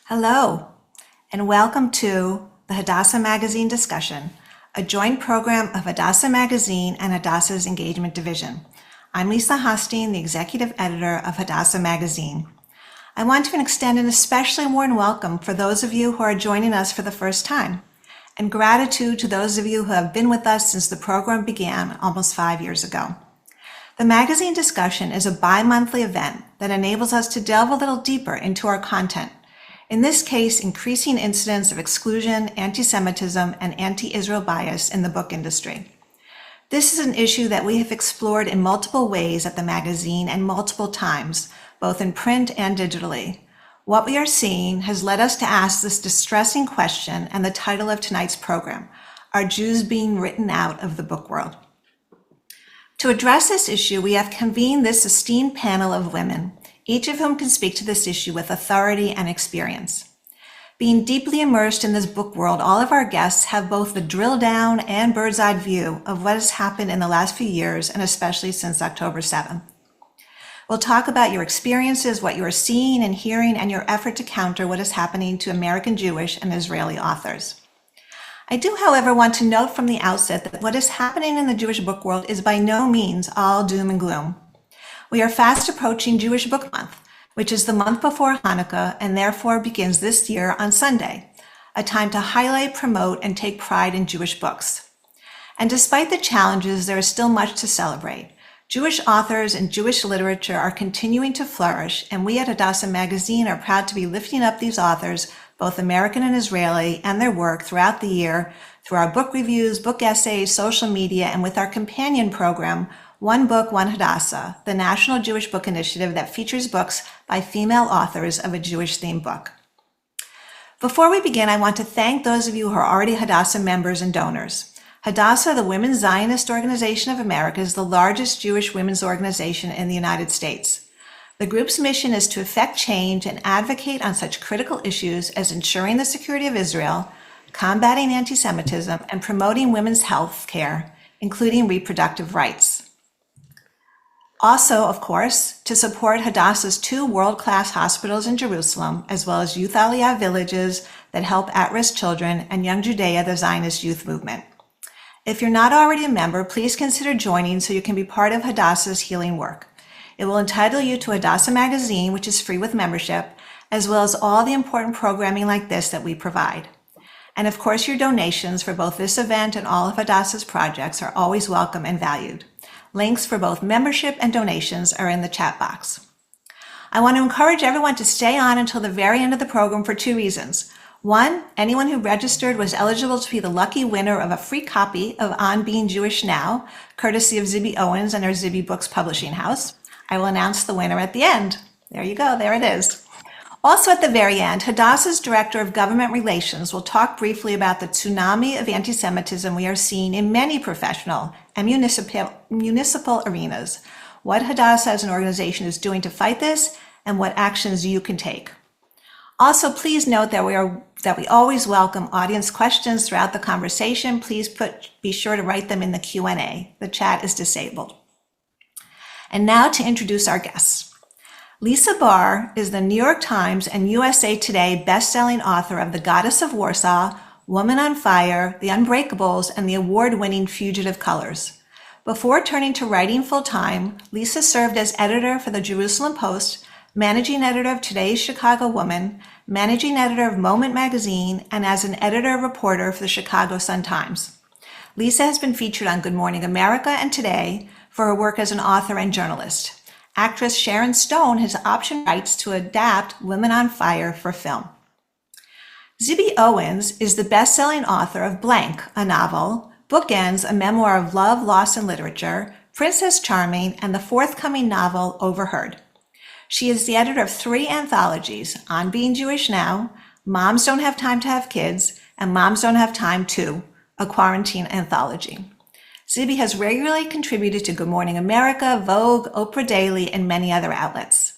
Hello, and welcome to the Hadassah Magazine discussion, a joint program of Hadassah Magazine and Hadassah's Engagement Division. I'm Lisa Hostein, the executive editor of Hadassah Magazine. I want to extend an especially warm welcome for those of you who are joining us for the first time, and gratitude to those of you who have been with us since the program began almost 5 years ago. The magazine discussion is a bi-monthly event that enables us to delve a little deeper into our content. In this case, increasing incidents of exclusion, antisemitism, and anti-Israel bias in the book industry. This is an issue that we have explored in multiple ways at the magazine and multiple times, both in print and digitally. What we are seeing has led us to ask this distressing question and the title of tonight's program, Are Jews Being Written Out of the Book World? To address this issue, we have convened this esteemed panel of women, each of whom can speak to this issue with authority and experience. Being deeply immersed in this book world, all of our guests have both the drill down and bird's eye view of what has happened in the last few years, and especially since October 7th. We'll talk about your experiences, what you are seeing and hearing, and your effort to counter what is happening to American Jewish and Israeli authors. I do, however, want to note from the outset that what is happening in the Jewish book world is by no means all doom and gloom. We are fast approaching Jewish Book Month, which is the month before Hanukkah and therefore begins this year on Sunday, a time to highlight, promote, and take pride in Jewish books. And despite the challenges, there is still much to celebrate. Jewish authors and Jewish literature are continuing to flourish, and we at Hadassah Magazine are proud to be lifting up these authors, both American and Israeli, and their work throughout the year through our book reviews, book essays, social media, and with our companion program, One Book, One Hadassah, the National Jewish Book Initiative that features books by female authors of a Jewish-themed book. Before we begin, I want to thank those of you who are already Hadassah members and donors. Hadassah, the Women's Zionist Organization of America, is the largest Jewish women's organization in the United States. The group's mission is to effect change and advocate on such critical issues as ensuring the security of Israel, combating antisemitism, and promoting women's health care, including reproductive rights. Also, of course, to support Hadassah's 2 world-class hospitals in Jerusalem, as well as Youth Aliyah villages that help at-risk children, and Young Judea, the Zionist youth movement. If you're not already a member, please consider joining so you can be part of Hadassah's healing work. It will entitle you to Hadassah Magazine, which is free with membership, as well as all the important programming like this that we provide. And of course, your donations for both this event and all of Hadassah's projects are always welcome and valued. Links for both membership and donations are in the chat box. I want to encourage everyone to stay on until the very end of the program for 2 reasons. 1, anyone who registered was eligible to be the lucky winner of a free copy of On Being Jewish Now, courtesy of Zibby Owens and our Zibby Books publishing house. I will announce the winner at the end. There you go, there it is. Also at the very end, Hadassah's Director of Government Relations will talk briefly about the tsunami of anti-Semitism we are seeing in many professional and municipal arenas, what Hadassah as an organization is doing to fight this, and what actions you can take. Also, please note that we always welcome audience questions throughout the conversation. Please be sure to write them in the Q&A. The chat is disabled. And now to introduce our guests. Lisa Barr is the New York Times and USA Today best-selling author of The Goddess of Warsaw, Woman on Fire, The Unbreakables, and the award-winning Fugitive Colors. Before turning to writing full-time, Lisa served as editor for the Jerusalem Post, managing editor of Today's Chicago Woman, managing editor of Moment magazine, and as an editor-reporter for the Chicago Sun-Times. Lisa has been featured on Good Morning America and Today for her work as an author and journalist. Actress Sharon Stone has option rights to adapt Women on Fire for film. Zibby Owens is the best-selling author of Blank, a novel, Bookends, a memoir of love, loss, and literature, Princess Charming, and the forthcoming novel Overheard. She is the editor of 3 anthologies, On Being Jewish Now, Moms Don't Have Time to Have Kids, and Moms Don't Have Time To, a quarantine anthology. Zibby has regularly contributed to Good Morning America, Vogue, Oprah Daily, and many other outlets.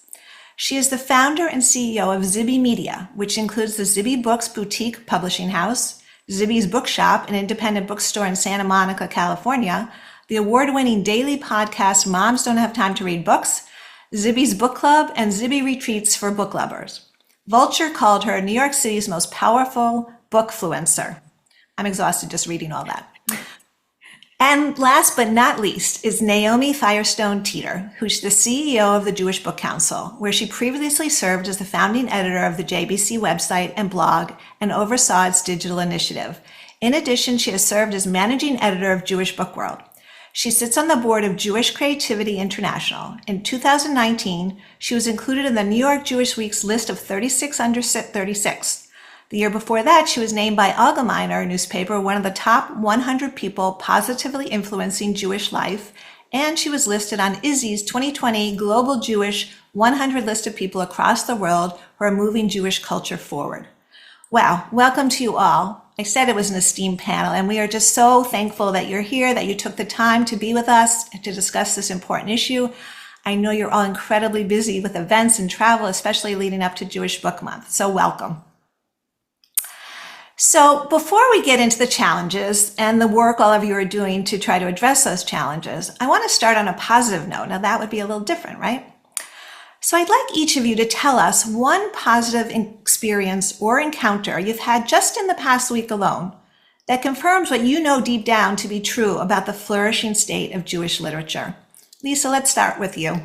She is the founder and CEO of Zibby Media, which includes the Zibby Books boutique publishing house, Zibby's Bookshop, an independent bookstore in Santa Monica, California, the award-winning daily podcast Moms Don't Have Time to Read Books, Zibby's Book Club, and Zibby Retreats for book lovers. Vulture called her New York City's most powerful bookfluencer. I'm exhausted just reading all that. And last but not least is Naomi Firestone-Teeter, who's the CEO of the Jewish Book Council, where she previously served as the founding editor of the JBC website and blog and oversaw its digital initiative. In addition, she has served as managing editor of Jewish Book World. She sits on the board of Jewish Creativity International. In 2019, she was included in the New York Jewish Week's list of 36 under 36. The year before that, she was named by Allgemeiner newspaper one of the top 100 people positively influencing Jewish life, and she was listed on Izzy's 2020 Global Jewish 100 list of people across the world who are moving Jewish culture forward. Wow, welcome to you all. I said it was an esteemed panel, and we are just so thankful that you're here, that you took the time to be with us to discuss this important issue. I know you're all incredibly busy with events and travel, especially leading up to Jewish Book Month, so welcome. So before we get into the challenges and the work all of you are doing to try to address those challenges, I want to start on a positive note. Now that would be a little different, right? So I'd like each of you to tell us one positive experience or encounter you've had just in the past week alone that confirms what you know deep down to be true about the flourishing state of Jewish literature. Lisa, let's start with you.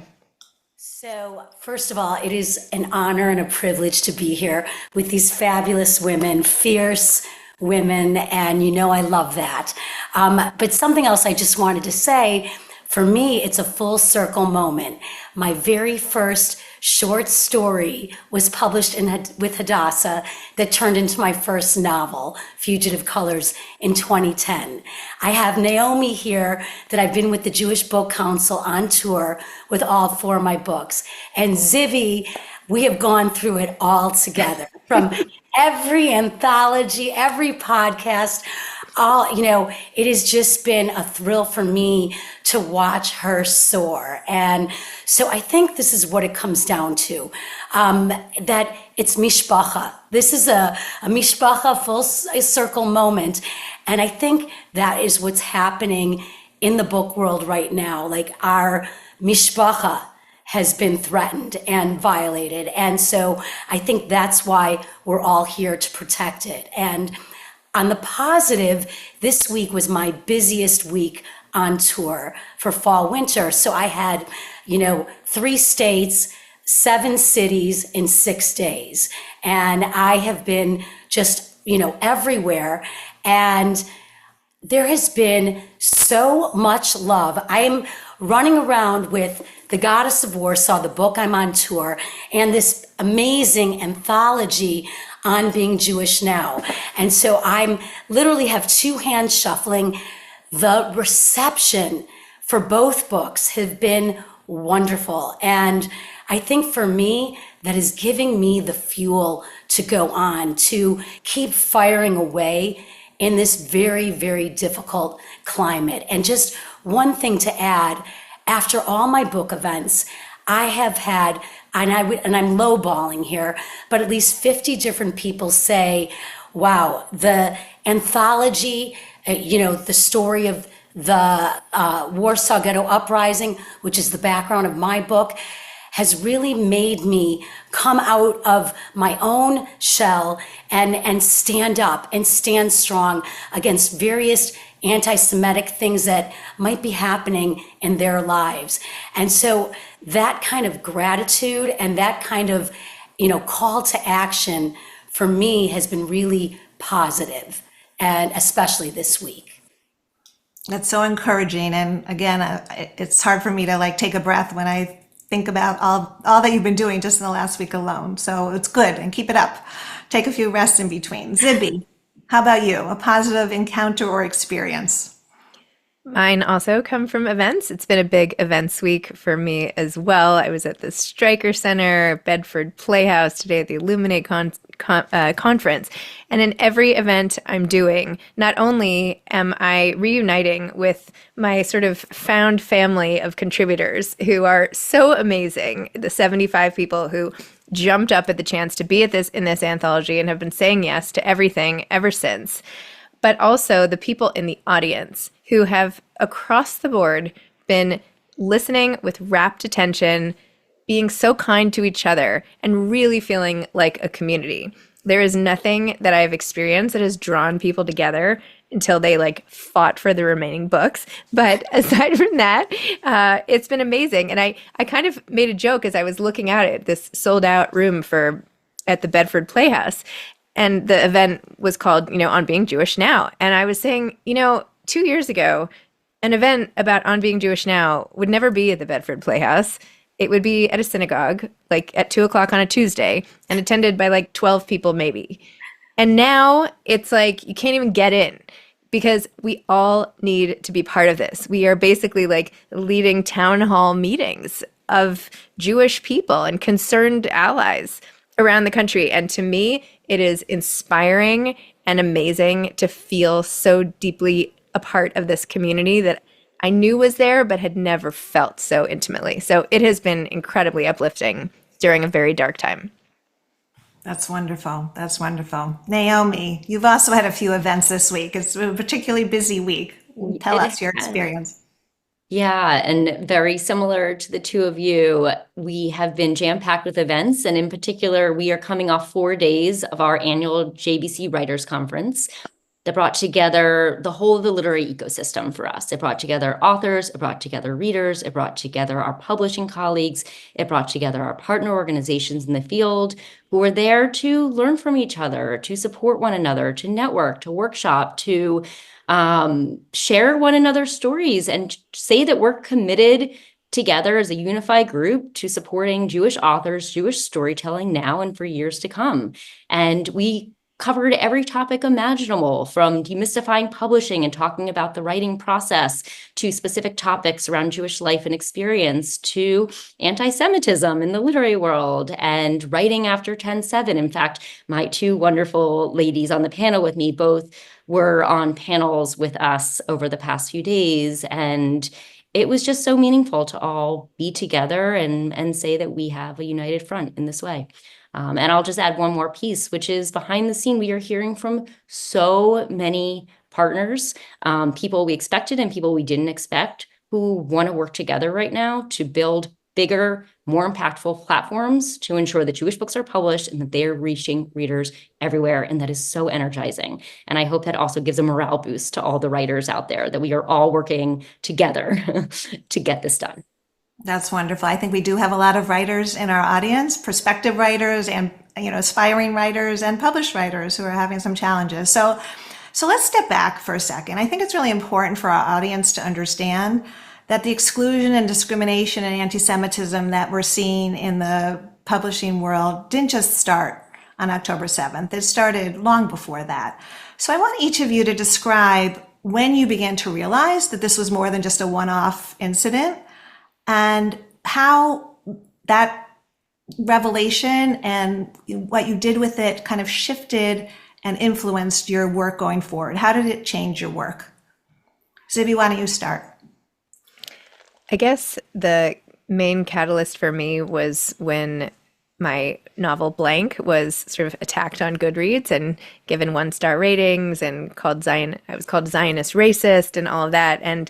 So, first of all, it is an honor and a privilege to be here with these fabulous women, fierce women, and you know I love that. But something else I just wanted to say, for me, it's a full circle moment. My very first short story was published with Hadassah that turned into my first novel, Fugitive Colors, in 2010. I have Naomi here that I've been with the Jewish Book Council on tour with all 4 of my books. And Zibby, we have gone through it all together from every anthology, every podcast. It has just been a thrill for me to watch her soar. And so I think this is what it comes down to, that it's mishpacha. This is a mishpacha full circle moment. And I think that is what's happening in the book world right now. Like our mishpacha has been threatened and violated. And so I think that's why we're all here to protect it. And on the positive, this week was my busiest week on tour for fall winter. So I had, 3 states, 7 cities in 6 days. And I have been just, everywhere. And there has been so much love. I'm running around with The Goddess of Warsaw, the book I'm on tour, and this amazing anthology on being Jewish now. And so I'm literally have 2 hands shuffling. The reception for both books have been wonderful. And I think for me, that is giving me the fuel to go on, to keep firing away in this very, very difficult climate. And just one thing to add, after all my book events, I have had, and I'm lowballing here, but at least 50 different people say, wow, the anthology, the story of the Warsaw Ghetto Uprising, which is the background of my book, has really made me come out of my own shell and stand up and stand strong against various anti-Semitic things that might be happening in their lives. And so that kind of gratitude and that kind of, call to action for me has been really positive, and especially this week. That's so encouraging. And again, it's hard for me to take a breath when I think about all that you've been doing just in the last week alone. So it's good, and keep it up. Take a few rests in between. Zibby, how about you? A positive encounter or experience? Mine also come from events. It's been a big events week for me as well. I was at the Stryker Center, Bedford Playhouse today at the Illuminate conference. And in every event I'm doing, not only am I reuniting with my sort of found family of contributors who are so amazing, the 75 people who jumped up at the chance to be in this anthology and have been saying yes to everything ever since, but also the people in the audience who have across the board been listening with rapt attention, being so kind to each other and really feeling like a community. There is nothing that I've experienced that has drawn people together until they like fought for the remaining books. But aside from that, it's been amazing. And I kind of made a joke as I was looking at it, this sold out room at the Bedford Playhouse. And the event was called, On Being Jewish Now. And I was saying, 2 years ago, an event about On Being Jewish Now would never be at the Bedford Playhouse. It would be at a synagogue, like at 2 o'clock on a Tuesday, and attended by like 12 people maybe. And now it's like you can't even get in because we all need to be part of this. We are basically like leading town hall meetings of Jewish people and concerned allies around the country. And to me, it is inspiring and amazing to feel so deeply a part of this community that I knew was there, but had never felt so intimately. So it has been incredibly uplifting during a very dark time. That's wonderful. That's wonderful. Naomi, you've also had a few events this week. It's a particularly busy week. Tell us your experience. Yeah, and very similar to the two of you, we have been jam-packed with events. And in particular, we are coming off 4 days of our annual JBC Writers Conference that brought together the whole of the literary ecosystem for us. It brought together authors, it brought together readers, it brought together our publishing colleagues, it brought together our partner organizations in the field who were there to learn from each other, to support one another, to network, to workshop, to share one another's stories and say that we're committed together as a unified group to supporting Jewish authors, Jewish storytelling now and for years to come. And we covered every topic imaginable, from demystifying publishing and talking about the writing process to specific topics around Jewish life and experience, to antisemitism in the literary world and writing after 10/7. In fact, my two wonderful ladies on the panel with me both were on panels with us over the past few days. And it was just so meaningful to all be together and say that we have a united front in this way. And I'll just add one more piece, which is behind the scene, we are hearing from so many partners, people we expected and people we didn't expect, who want to work together right now to build bigger, more impactful platforms to ensure that Jewish books are published and that they are reaching readers everywhere. And that is so energizing. And I hope that also gives a morale boost to all the writers out there, that we are all working together to get this done. That's wonderful. I think we do have a lot of writers in our audience, prospective writers and, aspiring writers and published writers who are having some challenges. So let's step back for a second. I think it's really important for our audience to understand that the exclusion and discrimination and anti-Semitism that we're seeing in the publishing world didn't just start on October 7th. It started long before that. So I want each of you to describe when you began to realize that this was more than just a one-off incident, and how that revelation and what you did with it kind of shifted and influenced your work going forward. How did it change your work? Zibby, why don't you start? I guess the main catalyst for me was when my novel Blank was sort of attacked on Goodreads and given 1-star ratings and I was called Zionist racist and all of that. And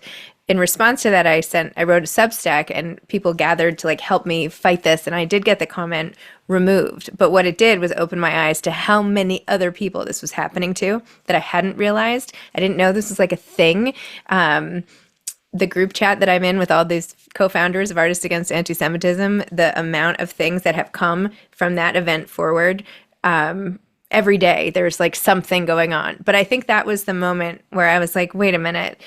in response to that, I wrote a Substack and people gathered to like help me fight this. And I did get the comment removed. But what it did was open my eyes to how many other people this was happening to that I hadn't realized. I didn't know this was like a thing. The group chat that I'm in with all these co-founders of Artists Against Anti-Semitism, the amount of things that have come from that event forward, every day there's like something going on. But I think that was the moment where I was like, wait a minute,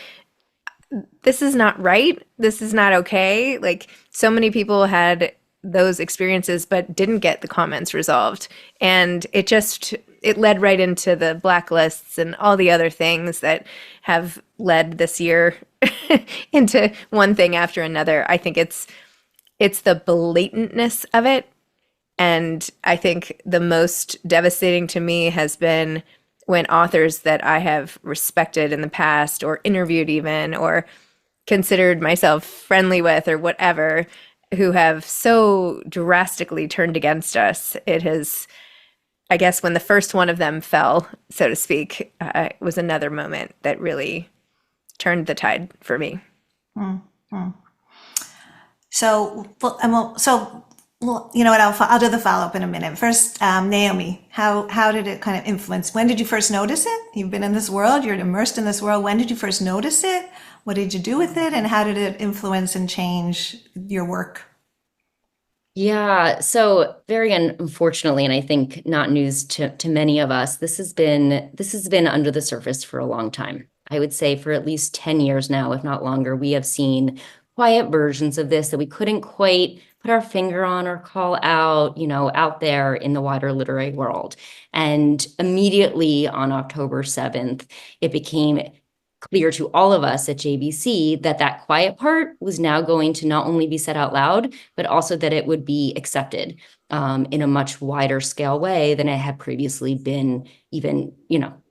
this is not right. This is not okay. Like, so many people had those experiences but didn't get the comments resolved. And it led right into the blacklists and all the other things that have led this year into one thing after another. I think it's the blatantness of it. And I think the most devastating to me has been when authors that I have respected in the past or interviewed even or considered myself friendly with or whatever, who have so drastically turned against us. It has, I guess, when the first one of them fell, so to speak, was another moment that really turned the tide for me. Mm-hmm. So Well, you know what? I'll do the follow-up in a minute. First, Naomi, how did it kind of influence? When did you first notice it? You've been in this world, you're immersed in this world. When did you first notice it? What did you do with it? And how did it influence and change your work? Yeah, so very unfortunately, and I think not news to many of us, this has been under the surface for a long time. I would say for at least 10 years now, if not longer, we have seen quiet versions of this that we couldn't quite put our finger on or call out, out there in the wider literary world. And immediately on October 7th, it became clear to all of us at JBC that that quiet part was now going to not only be said out loud, but also that it would be accepted in a much wider scale way than it had previously been, even,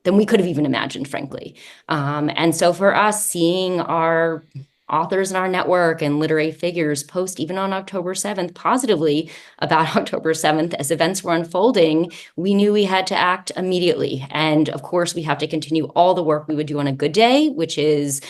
than we could have even imagined, frankly. And so for us, seeing our authors in our network and literary figures post even on October 7th positively about October 7th as events were unfolding, we knew we had to act immediately. And of course, we have to continue all the work we would do on a good day, which is,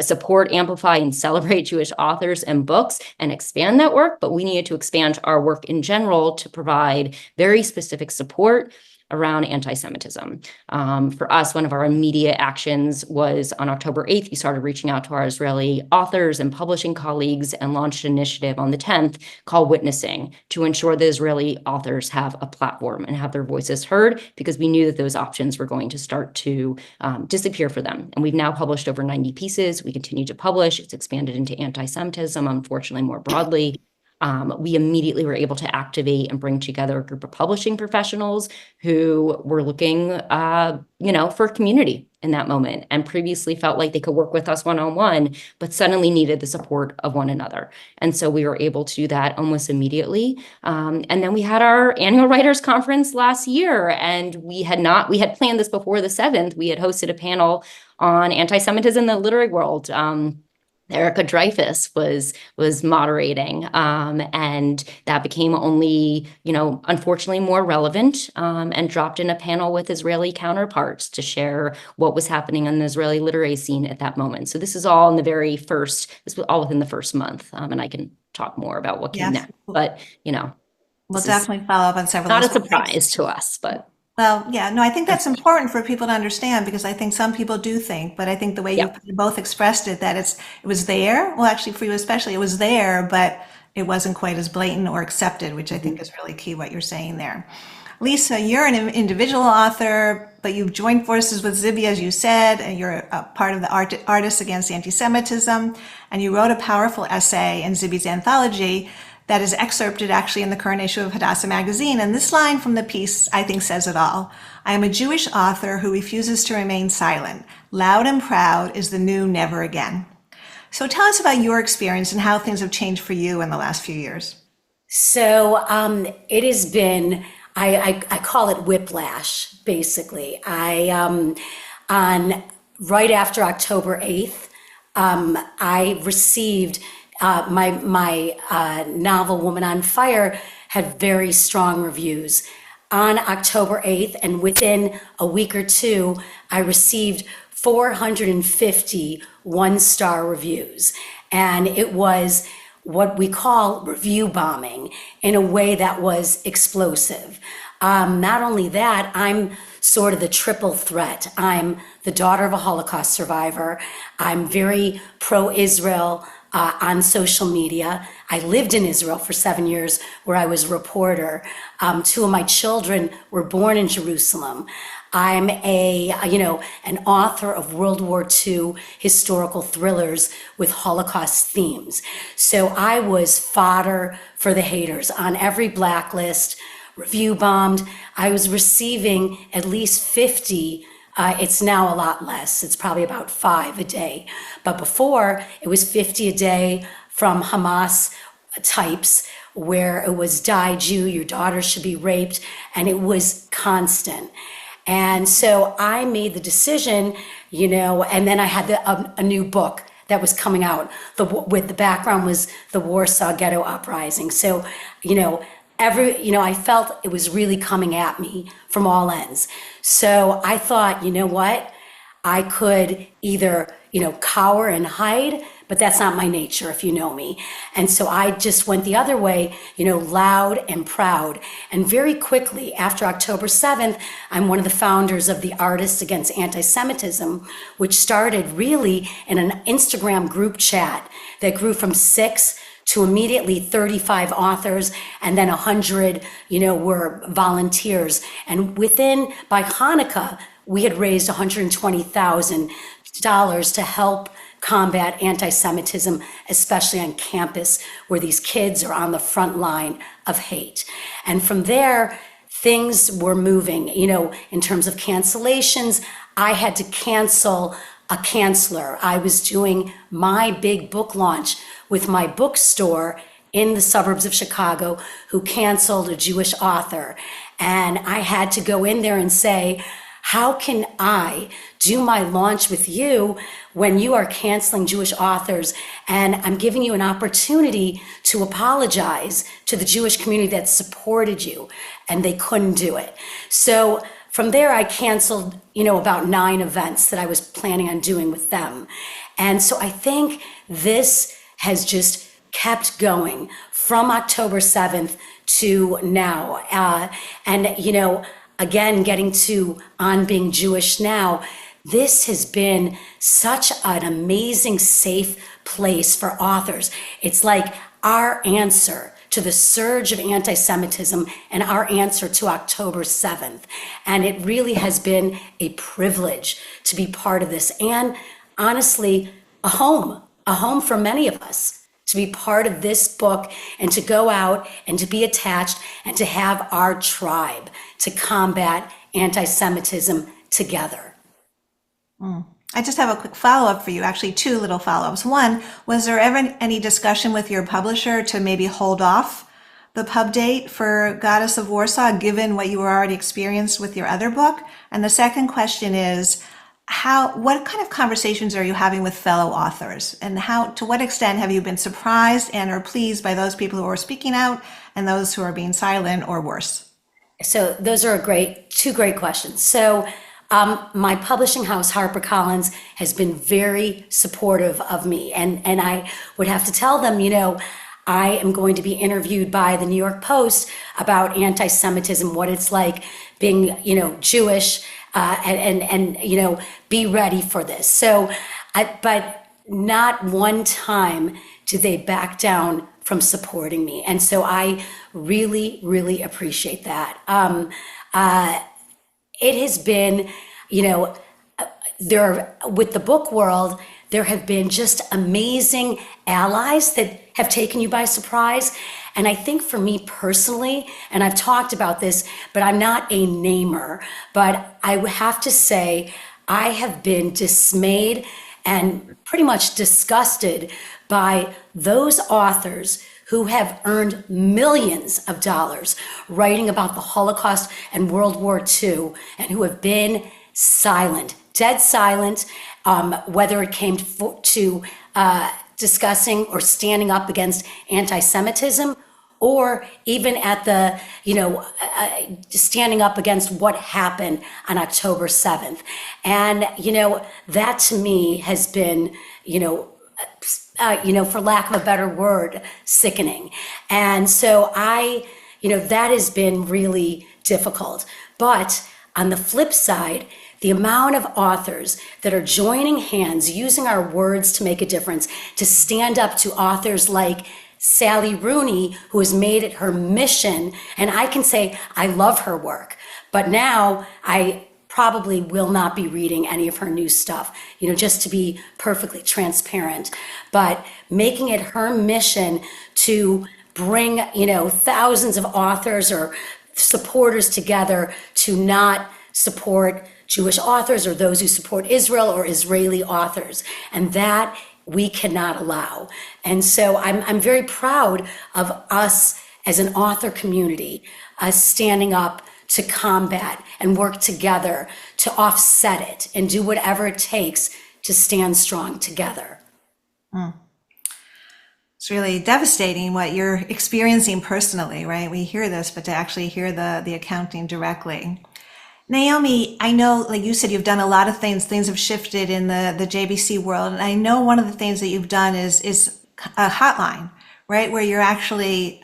support, amplify, and celebrate Jewish authors and books and expand that work. But we needed to expand our work in general to provide very specific support around anti-Semitism. For us, one of our immediate actions was on October 8th, we started reaching out to our Israeli authors and publishing colleagues and launched an initiative on the 10th called Witnessing to ensure that Israeli authors have a platform and have their voices heard, because we knew that those options were going to start to disappear for them. And we've now published over 90 pieces. We continue to publish. It's expanded into anti-Semitism, unfortunately, more broadly. We immediately were able to activate and bring together a group of publishing professionals who were looking, for community in that moment and previously felt like they could work with us one-on-one, but suddenly needed the support of one another. And so we were able to do that almost immediately. And then we had our annual writers conference last year, and we had planned this before the 7th. We had hosted a panel on anti-Semitism in the literary world. Erica Dreyfus was moderating, and that became only, unfortunately more relevant, and dropped in a panel with Israeli counterparts to share what was happening on the Israeli literary scene at that moment. So this was all within the first month, and I can talk more about what came Yes. next. But, We'll this is definitely follow up on several not a of those. surprise to us, but Well, yeah, no, I think that's important for people to understand, because I think some people do think, but I think the way yeah. you both expressed it, that it was there. Well, actually, for you especially, it was there, but it wasn't quite as blatant or accepted, which I think is really key what you're saying there. Lisa, you're an individual author, but you've joined forces with Zibby, as you said, and you're a part of the Artists Against Anti-Semitism, and you wrote a powerful essay in Zibby's anthology that is excerpted actually in the current issue of Hadassah magazine. And this line from the piece, I think, says it all. I am a Jewish author who refuses to remain silent. Loud and proud is the new never again. So tell us about your experience and how things have changed for you in the last few years. So it has been, I call it whiplash, basically. Right after October 8th, I received my novel Woman on Fire had very strong reviews. On October 8th, and within a week or two, I received 450 one-star reviews. And it was what we call review bombing in a way that was explosive. Not only that, I'm sort of the triple threat. I'm the daughter of a Holocaust survivor. I'm very pro-Israel on social media. I lived in Israel for 7 years, where I was a reporter. 2 of my children were born in Jerusalem. I'm an author of World War II historical thrillers with Holocaust themes. So I was fodder for the haters on every blacklist, review bombed. I was receiving at least 50. It's now a lot less. It's probably about 5 a day. But before, it was 50 a day from Hamas types, where it was die Jew, your daughter should be raped, and it was constant. And so I made the decision, and then I had a new book that was coming out. With the background was the Warsaw Ghetto Uprising. So, I felt it was really coming at me from all ends. So I thought, you know what? I could either, cower and hide, but that's not my nature, if you know me. And so I just went the other way, loud and proud. And very quickly, after October 7th, I'm one of the founders of the Artists Against Anti-Semitism, which started really in an Instagram group chat that grew from 6 to immediately 35 authors, and then 100, were volunteers. And by Hanukkah, we had raised $120,000 to help combat anti-Semitism, especially on campus, where these kids are on the front line of hate. And from there, things were moving, in terms of cancellations. I had to cancel a canceller. I was doing my big book launch with my bookstore in the suburbs of Chicago, who canceled a Jewish author. And I had to go in there and say, how can I do my launch with you when you are canceling Jewish authors? And I'm giving you an opportunity to apologize to the Jewish community that supported you. And they couldn't do it. So from there, I canceled, about 9 events that I was planning on doing with them. And so I think this has just kept going from October 7th to now. Again, getting to On Being Jewish Now, this has been such an amazing, safe place for authors. It's like our answer to the surge of anti-Semitism and our answer to October 7th. And it really has been a privilege to be part of this. And honestly, a home for many of us, to be part of this book and to go out and to be attached and to have our tribe to combat anti-Semitism together. I just have a quick follow-up for you, actually 2 little follow-ups. One, was there ever any discussion with your publisher to maybe hold off the pub date for Goddess of Warsaw, given what you were already experienced with your other book? And the second question is, what kind of conversations are you having with fellow authors, and to what extent have you been surprised and or pleased by those people who are speaking out and those who are being silent or worse? So those are 2 great questions. So my publishing house, HarperCollins, has been very supportive of me, and I would have to tell them, I am going to be interviewed by the New York Post about anti-Semitism, what it's like being, Jewish, and be ready for this. So, but not one time did they back down from supporting me. And so I really, really appreciate that. It has been, with the book world, there have been just amazing allies that have taken you by surprise. And I think for me personally, and I've talked about this, but I'm not a namer, but I have to say I have been dismayed and pretty much disgusted by those authors who have earned millions of dollars writing about the Holocaust and World War II, and who have been silent, dead silent, whether it came to discussing or standing up against anti-Semitism, or even at the, standing up against what happened on October 7th. And, that to me has been, for lack of a better word, sickening. And so that has been really difficult. But on the flip side, the amount of authors that are joining hands, using our words to make a difference, to stand up to authors like Sally Rooney, who has made it her mission, and I can say I love her work, but now I probably will not be reading any of her new stuff, just to be perfectly transparent, but making it her mission to bring, thousands of authors or supporters together to not support Jewish authors or those who support Israel or Israeli authors. And that we cannot allow. And so I'm very proud of us as an author community, standing up to combat and work together to offset it and do whatever it takes to stand strong together. It's really devastating what you're experiencing personally, right? We hear this, but to actually hear the accounting directly. Naomi, I know, like you said, you've done a lot of things. Things have shifted in the JBC world. And I know one of the things that you've done is a hotline, right? Where you're actually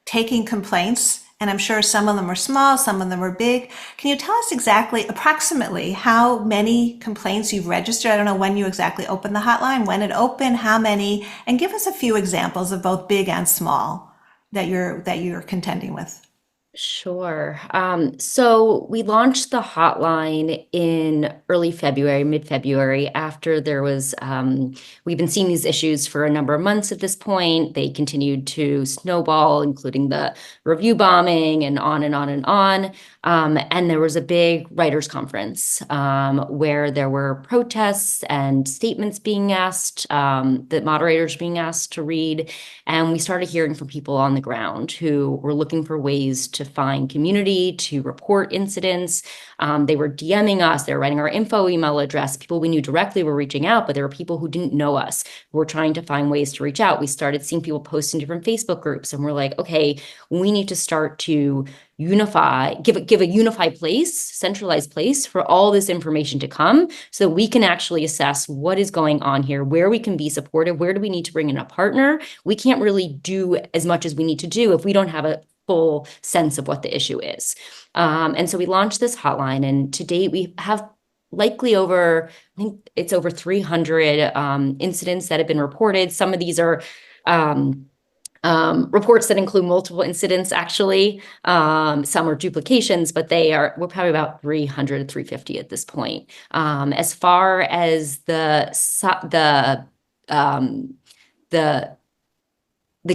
taking complaints. And I'm sure some of them are small, some of them are big. Can you tell us exactly, approximately, how many complaints you've registered? I don't know when you exactly opened the hotline, when it opened, how many, and give us a few examples of both big and small that you're contending with. Sure. So we launched the hotline in early February, mid-February, after there was, we've been seeing these issues for a number of months at this point. They continued to snowball, including the review bombing and on and on and on. And there was a big writers' conference where there were protests and statements being asked, that moderators being asked to read. And we started hearing from people on the ground who were looking for ways to find community, to report incidents. They were DMing us, they were writing our info email address. People we knew directly were reaching out, but there were people who didn't know us who were trying to find ways to reach out. We started seeing people post in different Facebook groups, and we're like, okay, we need to start to unify, give a unified place, centralized place for all this information to come so we can actually assess what is going on here, where we can be supportive, where do we need to bring in a partner. We can't really do as much as we need to do if we don't have a full sense of what the issue is. And so we launched this hotline, and to date we have likely over, I think it's over 300 incidents that have been reported. Some of these are reports that include multiple incidents, actually. Some are duplications, but we're probably about 300, 350 at this point. As far as the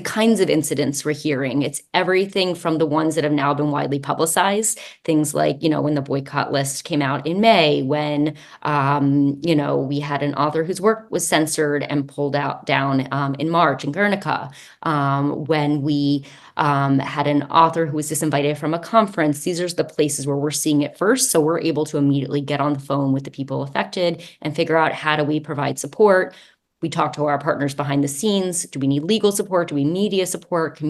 kinds of incidents we're hearing, it's everything from the ones that have now been widely publicized. Things like, when the boycott list came out in May, when, we had an author whose work was censored and pulled down in March in Guernica, when we had an author who was disinvited from a conference. These are the places where we're seeing it first. So we're able to immediately get on the phone with the people affected and figure out, how do we provide support? We talk to our partners behind the scenes. Do we need legal support? Do we need media support?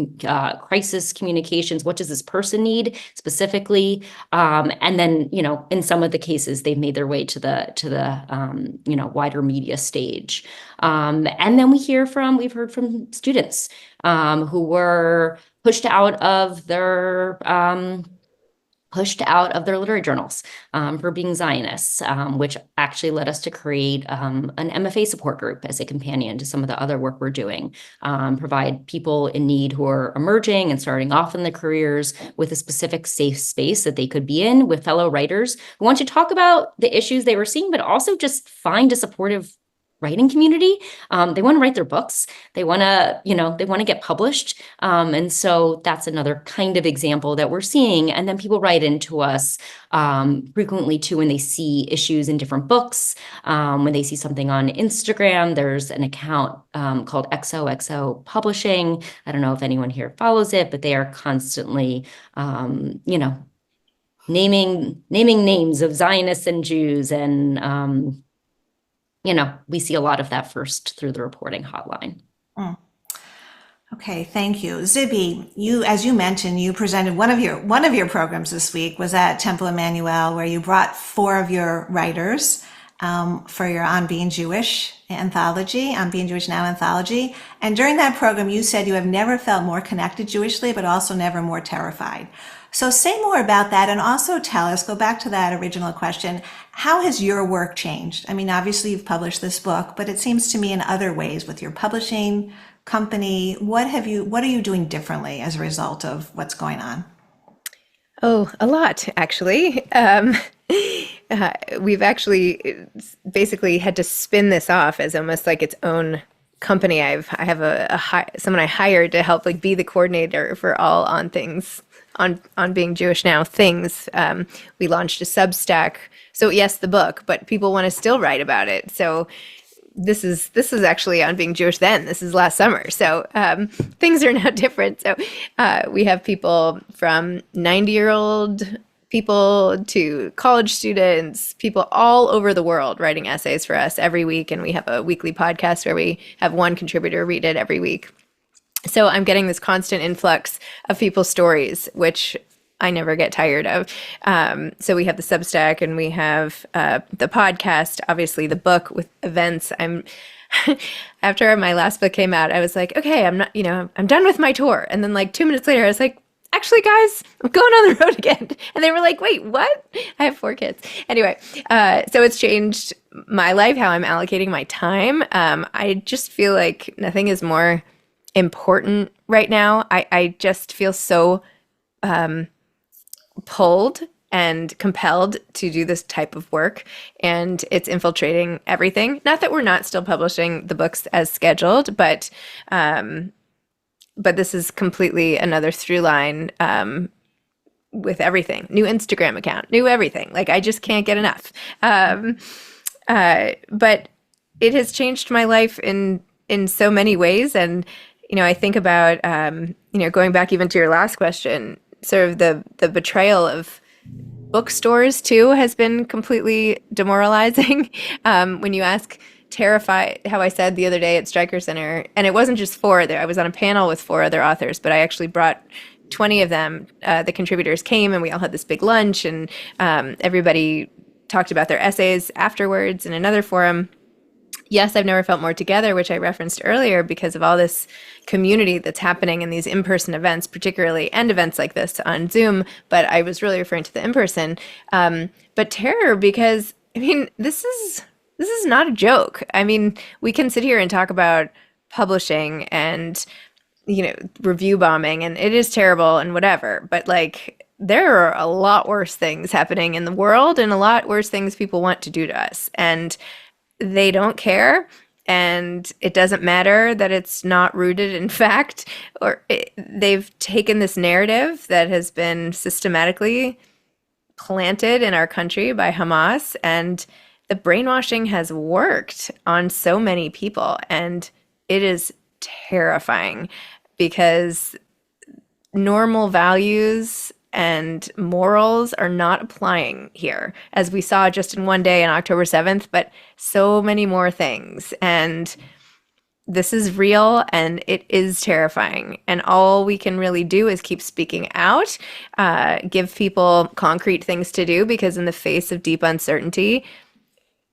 Crisis communications? What does this person need specifically? And then, in some of the cases, they've made their way to the wider media stage. And then we've heard from students who were pushed out of their literary journals for being Zionists, which actually led us to create an MFA support group as a companion to some of the other work we're doing, provide people in need who are emerging and starting off in their careers with a specific safe space that they could be in with fellow writers who want to talk about the issues they were seeing, but also just find a supportive writing community. They want to write their books. They want to get published. And so that's another kind of example that we're seeing. And then people write into us frequently too when they see issues in different books. When they see something on Instagram, there's an account called XOXO Publishing. I don't know if anyone here follows it, but they are constantly, naming names of Zionists and Jews, and we see a lot of that first through the reporting hotline. Okay, thank you. Zibby, as you mentioned, you presented one of your programs this week was at Temple Emmanuel, where you brought 4 of your writers for your On Being Jewish anthology, On Being Jewish Now anthology. And during that program, you said you have never felt more connected Jewishly, but also never more terrified. So say more about that, and also tell us, go back to that original question, how has your work changed? I mean, obviously you've published this book, but it seems to me in other ways with your publishing company, what are you doing differently as a result of what's going on? Oh, a lot, actually. We've actually basically had to spin this off as almost like its own company. I have someone I hired to help be the coordinator for all On things, on Being Jewish Now things. We launched a Substack. So yes, the book, but people want to still write about it. So this is actually On Being Jewish then. This is last summer. So things are now different. So we have people from 90-year-old people to college students, people all over the world writing essays for us every week. And we have a weekly podcast where we have one contributor read it every week. So I'm getting this constant influx of people's stories, which I never get tired of. So we have the Substack and we have the podcast, obviously the book with events. I'm after my last book came out, I was like, okay, I'm not, I'm done with my tour. And then like 2 minutes later, I was like, actually, guys, I'm going on the road again. And they were like, wait, what? I have 4 kids. Anyway, so it's changed my life, how I'm allocating my time. I just feel like nothing is more important right now. I just feel so pulled and compelled to do this type of work, and it's infiltrating everything. Not that we're not still publishing the books as scheduled, but this is completely another through line with everything. New Instagram account, new everything. Like I just can't get enough. But it has changed my life in so many ways, and I think about going back even to your last question, sort of the betrayal of bookstores too has been completely demoralizing. When you ask terrified, how I said the other day at Stryker Center, and it wasn't just 4 there. I was on a panel with 4 other authors, but I actually brought 20 of them. The contributors came and we all had this big lunch, and everybody talked about their essays afterwards in another forum. Yes, I've never felt more together, which I referenced earlier, because of all this community that's happening in these in-person events, particularly, and events like this on Zoom. But I was really referring to the in-person. But terror, because this is not a joke. We can sit here and talk about publishing and review bombing, and it is terrible and whatever. But like, there are a lot worse things happening in the world, and a lot worse things people want to do to us, and they don't care. And it doesn't matter that it's not rooted in fact, they've taken this narrative that has been systematically planted in our country by Hamas, and the brainwashing has worked on so many people, and it is terrifying because normal values and morals are not applying here, as we saw just in one day on October 7th, but so many more things. And this is real, and it is terrifying. And all we can really do is keep speaking out, give people concrete things to do, because in the face of deep uncertainty,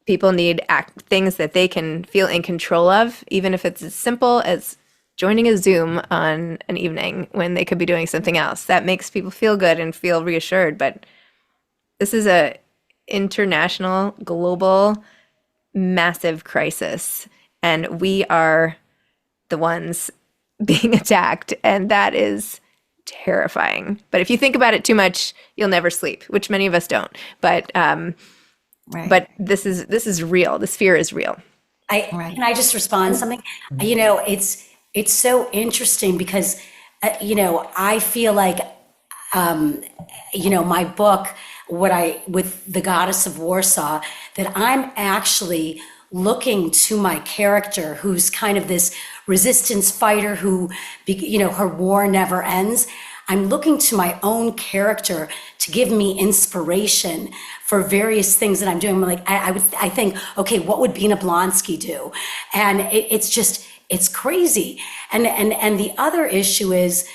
people need things that they can feel in control of, even if it's as simple as joining a Zoom on an evening when they could be doing something else. That makes people feel good and feel reassured. But this is a international, global, massive crisis, and we are the ones being attacked, and that is terrifying. But if you think about it too much, you'll never sleep, which many of us don't. But Right. but this is real. This fear is real. Can I just respond to something? It's so interesting because, I feel like, my book, with the Goddess of Warsaw, that I'm actually looking to my character, who's kind of this resistance fighter who, her war never ends. I'm looking to my own character to give me inspiration for various things that I'm doing. I'm like, I think, okay, what would Bina Blonsky do? And it's crazy. And the other issue is,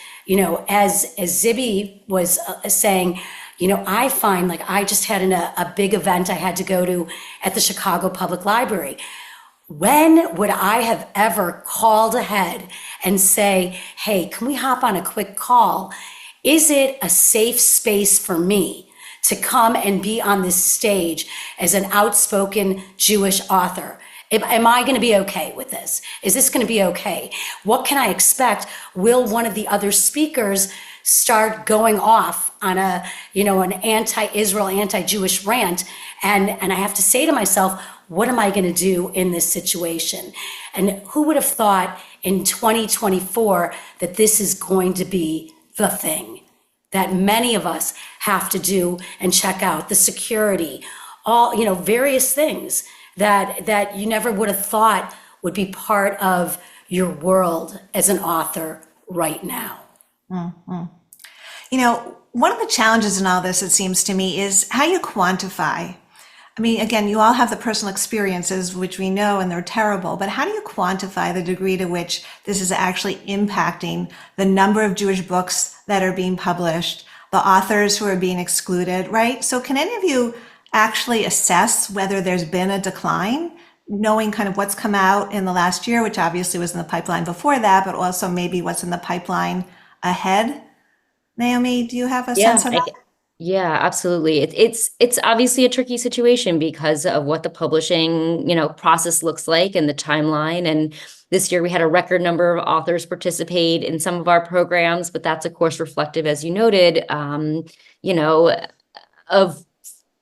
as Zibby was saying, I find, like, I just had a big event I had to go to at the Chicago Public Library. When would I have ever called ahead and say, hey, can we hop on a quick call? Is it a safe space for me to come and be on this stage as an outspoken Jewish author? Am I going to be okay with this? Is this going to be okay? What can I expect? Will one of the other speakers start going off on an anti-Israel, anti-Jewish rant? And I have to say to myself, what am I going to do in this situation? And who would have thought in 2024 that this is going to be the thing that many of us have to do and check out? The security, all, various things that you never would have thought would be part of your world as an author right now. Mm-hmm. One of the challenges in all this, it seems to me, is how you quantify. Again, you all have the personal experiences, which we know, and they're terrible, but how do you quantify the degree to which this is actually impacting the number of Jewish books that are being published the authors who are being excluded, right? So can any of you actually assess whether there's been a decline, knowing kind of what's come out in the last year, which obviously was in the pipeline before that, but also maybe what's in the pipeline ahead? Naomi, do you have a Yeah, sense of that? yeah, absolutely. It's obviously a tricky situation because of what the publishing, process looks like and the timeline. And this year we had a record number of authors participate in some of our programs, but that's of course reflective, as you noted, you know, of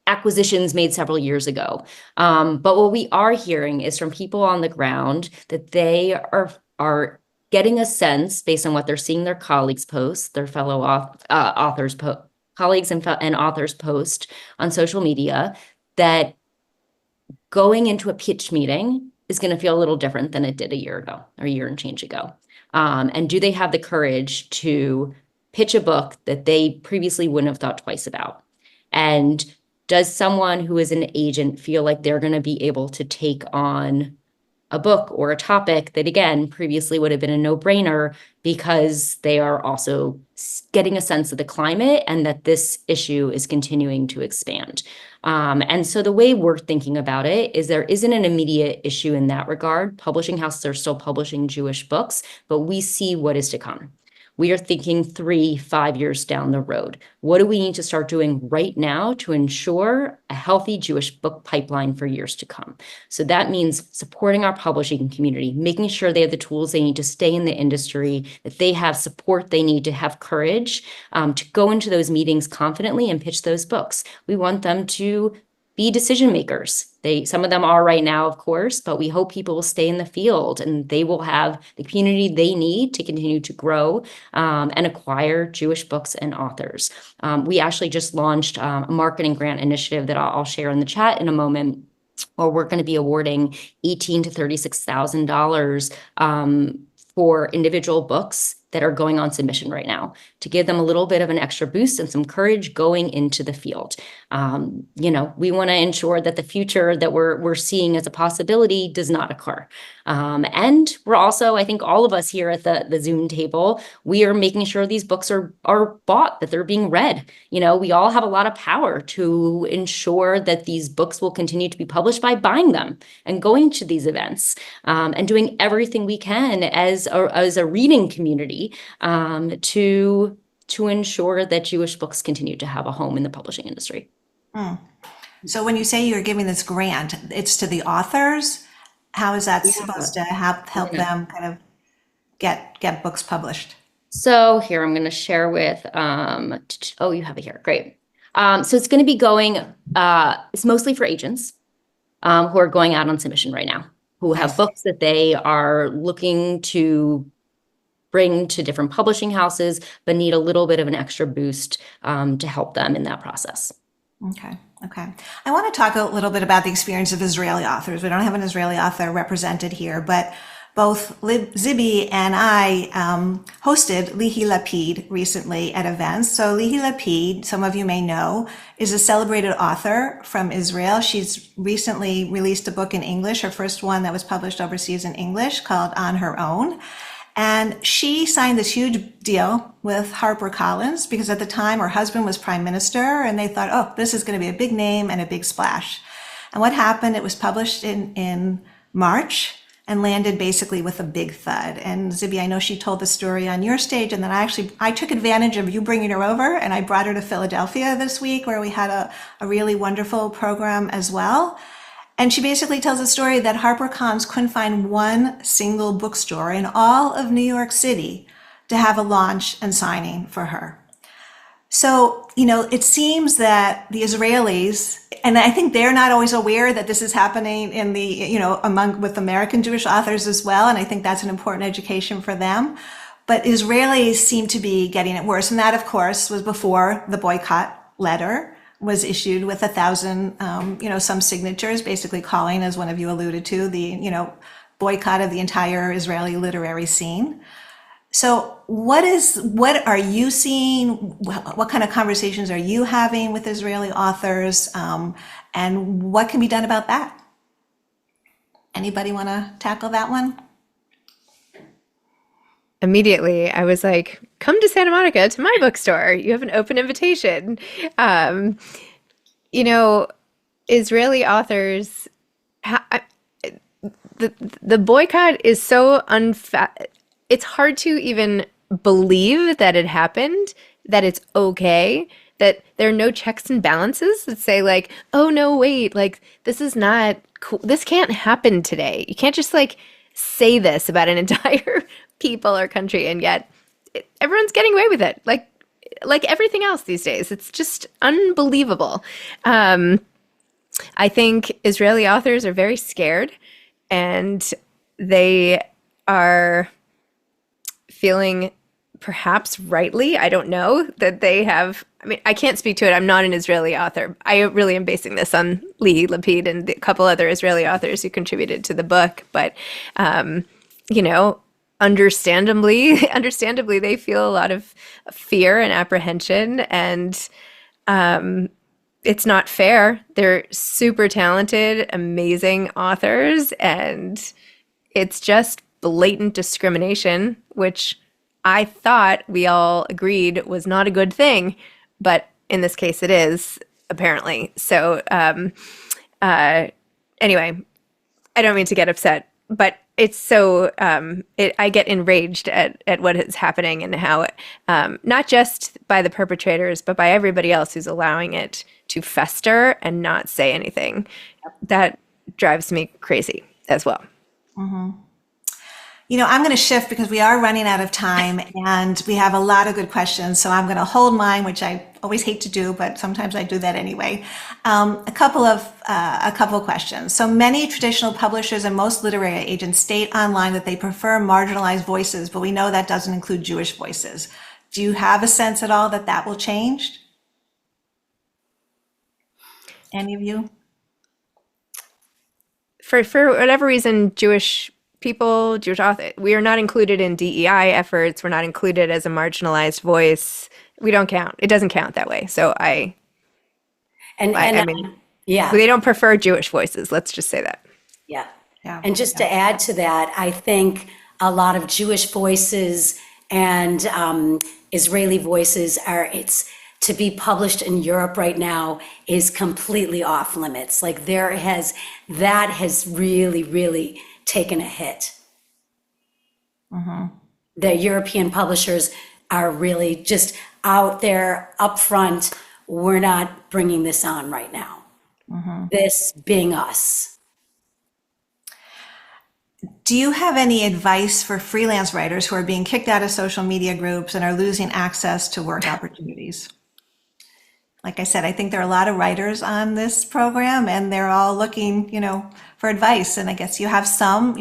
acquisitions made several years ago. But what we are hearing is from people on the ground that they are getting a sense based on what they're seeing their colleagues post, their fellow authors colleagues and authors post on social media, that going into a pitch meeting is going to feel a little different than it did a year ago or a year and change ago. And do they have the courage to pitch a book that they previously wouldn't have thought twice about? And does someone who is an agent feel like they're going to be able to take on a book or a topic that, again, previously would have been a no-brainer because they are also getting a sense of the climate and that this issue is continuing to expand. And so the way we're thinking about it is there isn't an immediate issue in that regard. Publishing houses are still publishing Jewish books, but we see what is to come. We are thinking 3-5 years down the road. What do we need to start doing right now to ensure a healthy Jewish book pipeline for years to come? So that means supporting our publishing community, making sure they have the tools they need to stay in the industry, that they have support they need to have courage to go into those meetings confidently and pitch those books. We want them to be decision makers. Some of them are right now, of course, but we hope people will stay in the field and they will have the community they need to continue to grow and acquire Jewish books and authors. We actually just launched a marketing grant initiative that I'll share in the chat in a moment, where we're going to be awarding $18,000 to $36,000 for individual books that are going on submission right now to give them a little bit of an extra boost and some courage going into the field. We want to ensure that the future that we're seeing as a possibility does not occur. And we're also, I think all of us here at the Zoom table, we are making sure these books are bought, that they're being read. We all have a lot of power to ensure that these books will continue to be published by buying them and going to these events and doing everything we can as a reading community to ensure that Jewish books continue to have a home in the publishing industry. So when you say you're giving this grant, it's to the authors. How is that supposed to help them kind of get books published? So here I'm going to share with, oh, you have it here. Great. So it's going to be going, it's mostly for agents who are going out on submission right now, who have books that they are looking to bring to different publishing houses, but need a little bit of an extra boost to help them in that process. Okay. I want to talk a little bit about the experience of Israeli authors. We don't have an Israeli author represented here, but both Zibby and I hosted Lihi Lapid recently at events. So Lihi Lapid, some of you may know, is a celebrated author from Israel. She's recently released a book in English, her first one that was published overseas in English, called On Her Own. And she signed this huge deal with HarperCollins because at the time her husband was prime minister and they thought, oh, this is going to be a big name and a big splash. And what happened, it was published in March and landed basically with a big thud. And Zibby, I know she told the story on your stage, and then I took advantage of you bringing her over and I brought her to Philadelphia this week where we had a really wonderful program as well. And she basically tells a story that HarperCollins couldn't find one single bookstore in all of New York City to have a launch and signing for her. So, it seems that the Israelis, and I think they're not always aware that this is happening in with American Jewish authors as well. And I think that's an important education for them. But Israelis seem to be getting it worse. And that, of course, was before the boycott letter was issued with 1,000, some signatures, basically calling, as one of you alluded to, the, boycott of the entire Israeli literary scene. So what are you seeing? What kind of conversations are you having with Israeli authors? And what can be done about that? Anybody want to tackle that one? immediately I was like, come to Santa Monica to my bookstore. You have an open invitation. Um, you know, Israeli authors, ha the boycott is so it's hard to even believe that it happened, that it's okay, that there are no checks and balances that say like, oh no, wait, like this is not cool. This can't happen today. You can't just like say this about an entire people or country, and yet everyone's getting away with it. Like everything else these days. It's just unbelievable. I think Israeli authors are very scared, and they are feeling, perhaps rightly, I don't know, that they have. I mean, I can't speak to it. I'm not an Israeli author. I really am basing this on Lee Lapid and a couple other Israeli authors who contributed to the book. But, you know, understandably, they feel a lot of fear and apprehension, and it's not fair. They're super talented, amazing authors, and it's just blatant discrimination, which I thought we all agreed was not a good thing, but in this case it is, apparently. So anyway, I don't mean to get upset, but it's so I get enraged at what is happening, and how not just by the perpetrators, but by everybody else who's allowing it to fester and not say anything. That drives me crazy as well. You know, I'm going to shift because we are running out of time and we have a lot of good questions. So I'm going to hold mine, which I always hate to do, but sometimes I do that anyway. A couple of questions. So many traditional publishers and most literary agents state online that they prefer marginalized voices, but we know that doesn't include Jewish voices. Do you have a sense at all that that will change? Any of you? For whatever reason, Jewish people, Jewish authors, we are not included in DEI efforts. We're not included as a marginalized voice. We don't count. It doesn't count that way. So I mean, yeah, they don't prefer Jewish voices. Let's just say that. yeah. Yeah. And just to add to that, I think a lot of Jewish voices and Israeli voices it's to be published in Europe right now is completely off limits. Like that has really, really taken a hit. The European publishers are really just out there up front. We're not bringing this on right now. This being us. Do you have any advice for freelance writers who are being kicked out of social media groups and are losing access to work opportunities? Like I said, I think there are a lot of writers on this program and they're all looking, you know, for advice. And I guess you have some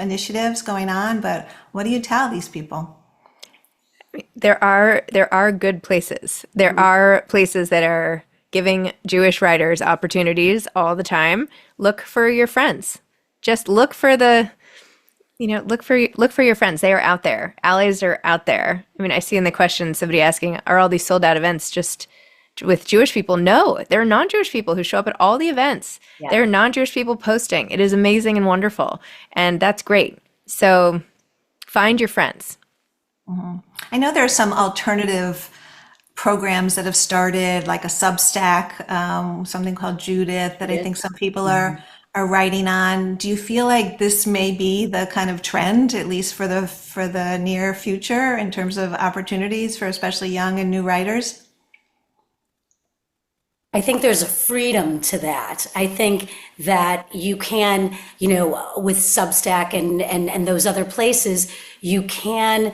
initiatives going on, but what do you tell these people? There are good places. There are places that are giving Jewish writers opportunities all the time. Look for your friends. Just look for look for your friends. They are out there. Allies are out there. I mean, I see in the question somebody asking, are all these sold out events just with Jewish people? No, there are non-Jewish people who show up at all the events. Yeah. There are non-Jewish people posting. It is amazing and wonderful. And that's great. So find your friends. I know there are some alternative programs that have started, like a Substack, something called Judith, that I think some people are writing on. Do you feel like this may be the kind of trend, at least for the near future, in terms of opportunities for especially young and new writers? I think there's a freedom to that. I think that you can, you know, with Substack and those other places, you can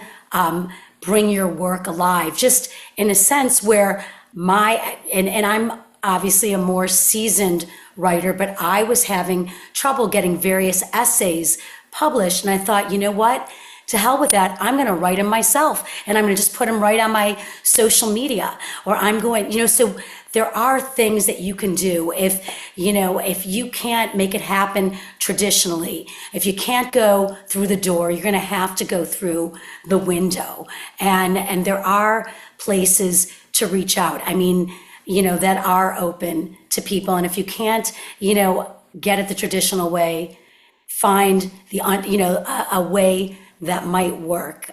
bring your work alive, just in a sense where and I'm obviously a more seasoned writer, but I was having trouble getting various essays published. And I thought, you know what? To hell with that. I'm going to write them myself, and I'm going to just put them right on my social media, or I'm going, you know, so there are things that you can do if you can't make it happen traditionally, if you can't go through the door, you're going to have to go through the window. And there are places to reach out. I mean, you know, that are open to people. And if you can't, you know, get it the traditional way, find a way that might work.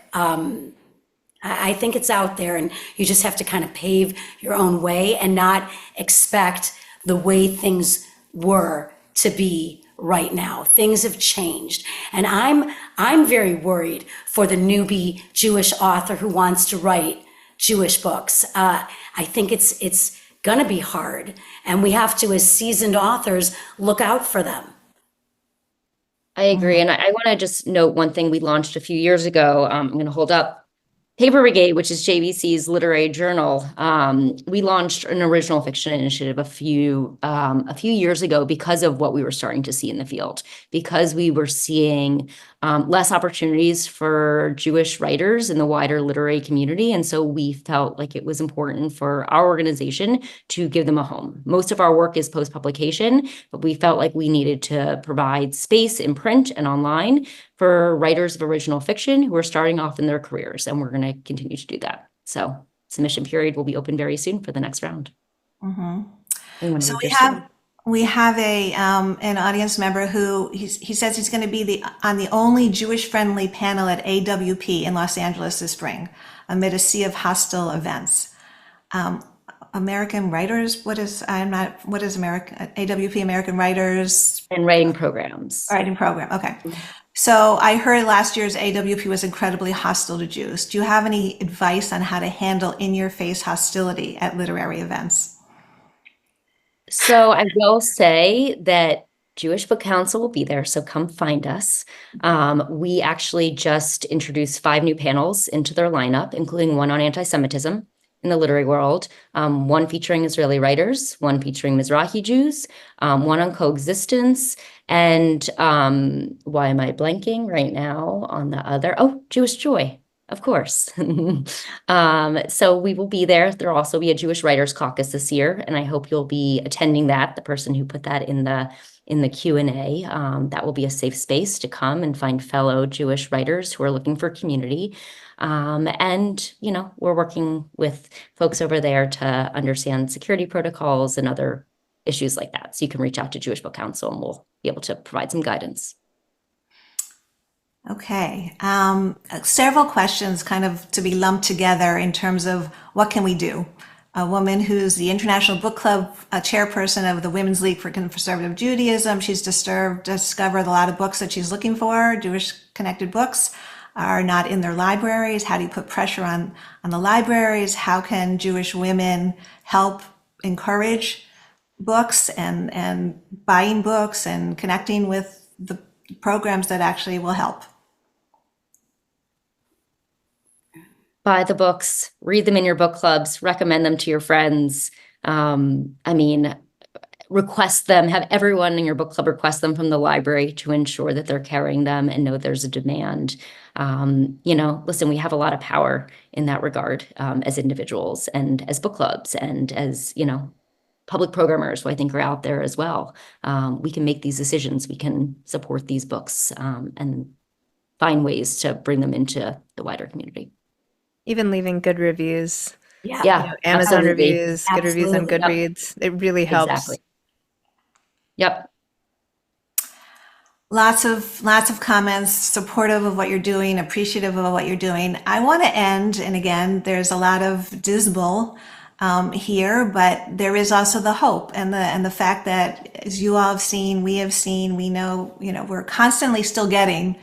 I think it's out there, and you just have to kind of pave your own way and not expect the way things were to be right now. Things have changed, and I'm very worried for the newbie Jewish author who wants to write Jewish books. I think it's gonna be hard, and we have to, as seasoned authors, look out for them. I agree. And I want to just note one thing we launched a few years ago. I'm going to hold up Paper Brigade, which is JBC's literary journal. We launched an original fiction initiative a few years ago because of what we were starting to see in the field, because we were seeing less opportunities for Jewish writers in the wider literary community. And so we felt like it was important for our organization to give them a home. Most of our work is post-publication, but we felt like we needed to provide space in print and online for writers of original fiction who are starting off in their careers, and we're going to continue to do that. So submission period will be open very soon for the next round. So we have a an audience member who he says he's going to be on the only Jewish-friendly panel at AWP in Los Angeles this spring, amid a sea of hostile events. American Writers, what is American AWP, American Writers And writing programs. Writing Program? Okay. So I heard last year's AWP was incredibly hostile to Jews. Do you have any advice on how to handle in-your-face hostility at literary events? So I will say that Jewish Book Council will be there, so come find us. We actually just introduced 5 new panels into their lineup, including one on anti-Semitism in the literary world, one featuring Israeli writers, one featuring Mizrahi Jews, one on coexistence, and why am I blanking right now on the other? Oh, Jewish Joy, of course. So we will be there. There'll also be a Jewish Writers Caucus this year, and I hope you'll be attending that. The person who put that in the Q&A, that will be a safe space to come and find fellow Jewish writers who are looking for community. And, we're working with folks over there to understand security protocols and other issues like that. So you can reach out to Jewish Book Council and we'll be able to provide some guidance. Okay. Several questions kind of to be lumped together in terms of what can we do? A woman who's the International Book Club chairperson of the Women's League for Conservative Judaism. She's discovered a lot of books that she's looking for, Jewish connected books, are not in their libraries. How do you put pressure on the libraries? How can Jewish women help encourage books and buying books and connecting with the programs that actually will help? Buy the books, read them in your book clubs, recommend them to your friends. Request them, have everyone in your book club request them from the library to ensure that they're carrying them and know there's a demand. Listen, we have a lot of power in that regard as individuals and as book clubs and as, public programmers who I think are out there as well. We can make these decisions. We can support these books and find ways to bring them into the wider community. Even leaving good reviews. Yeah. Amazon absolutely. reviews, good reviews on Goodreads. It really helps. Exactly. Yep. Lots of comments supportive of what you're doing, appreciative of what you're doing. I want to end, and again, there's a lot of dismal here, but there is also the hope and the fact that, as you all have seen, we know, we're constantly still getting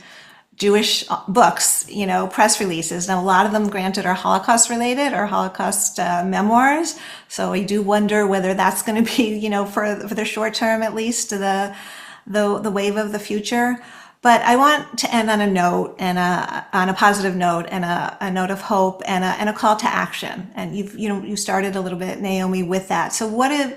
Jewish books, press releases. Now, a lot of them, granted, are Holocaust related or Holocaust memoirs. So I do wonder whether that's going to be, for the short term, at least, the wave of the future. But I want to end on a note and on a positive note and a note of hope and a call to action. And you started a little bit, Naomi, with that. So what do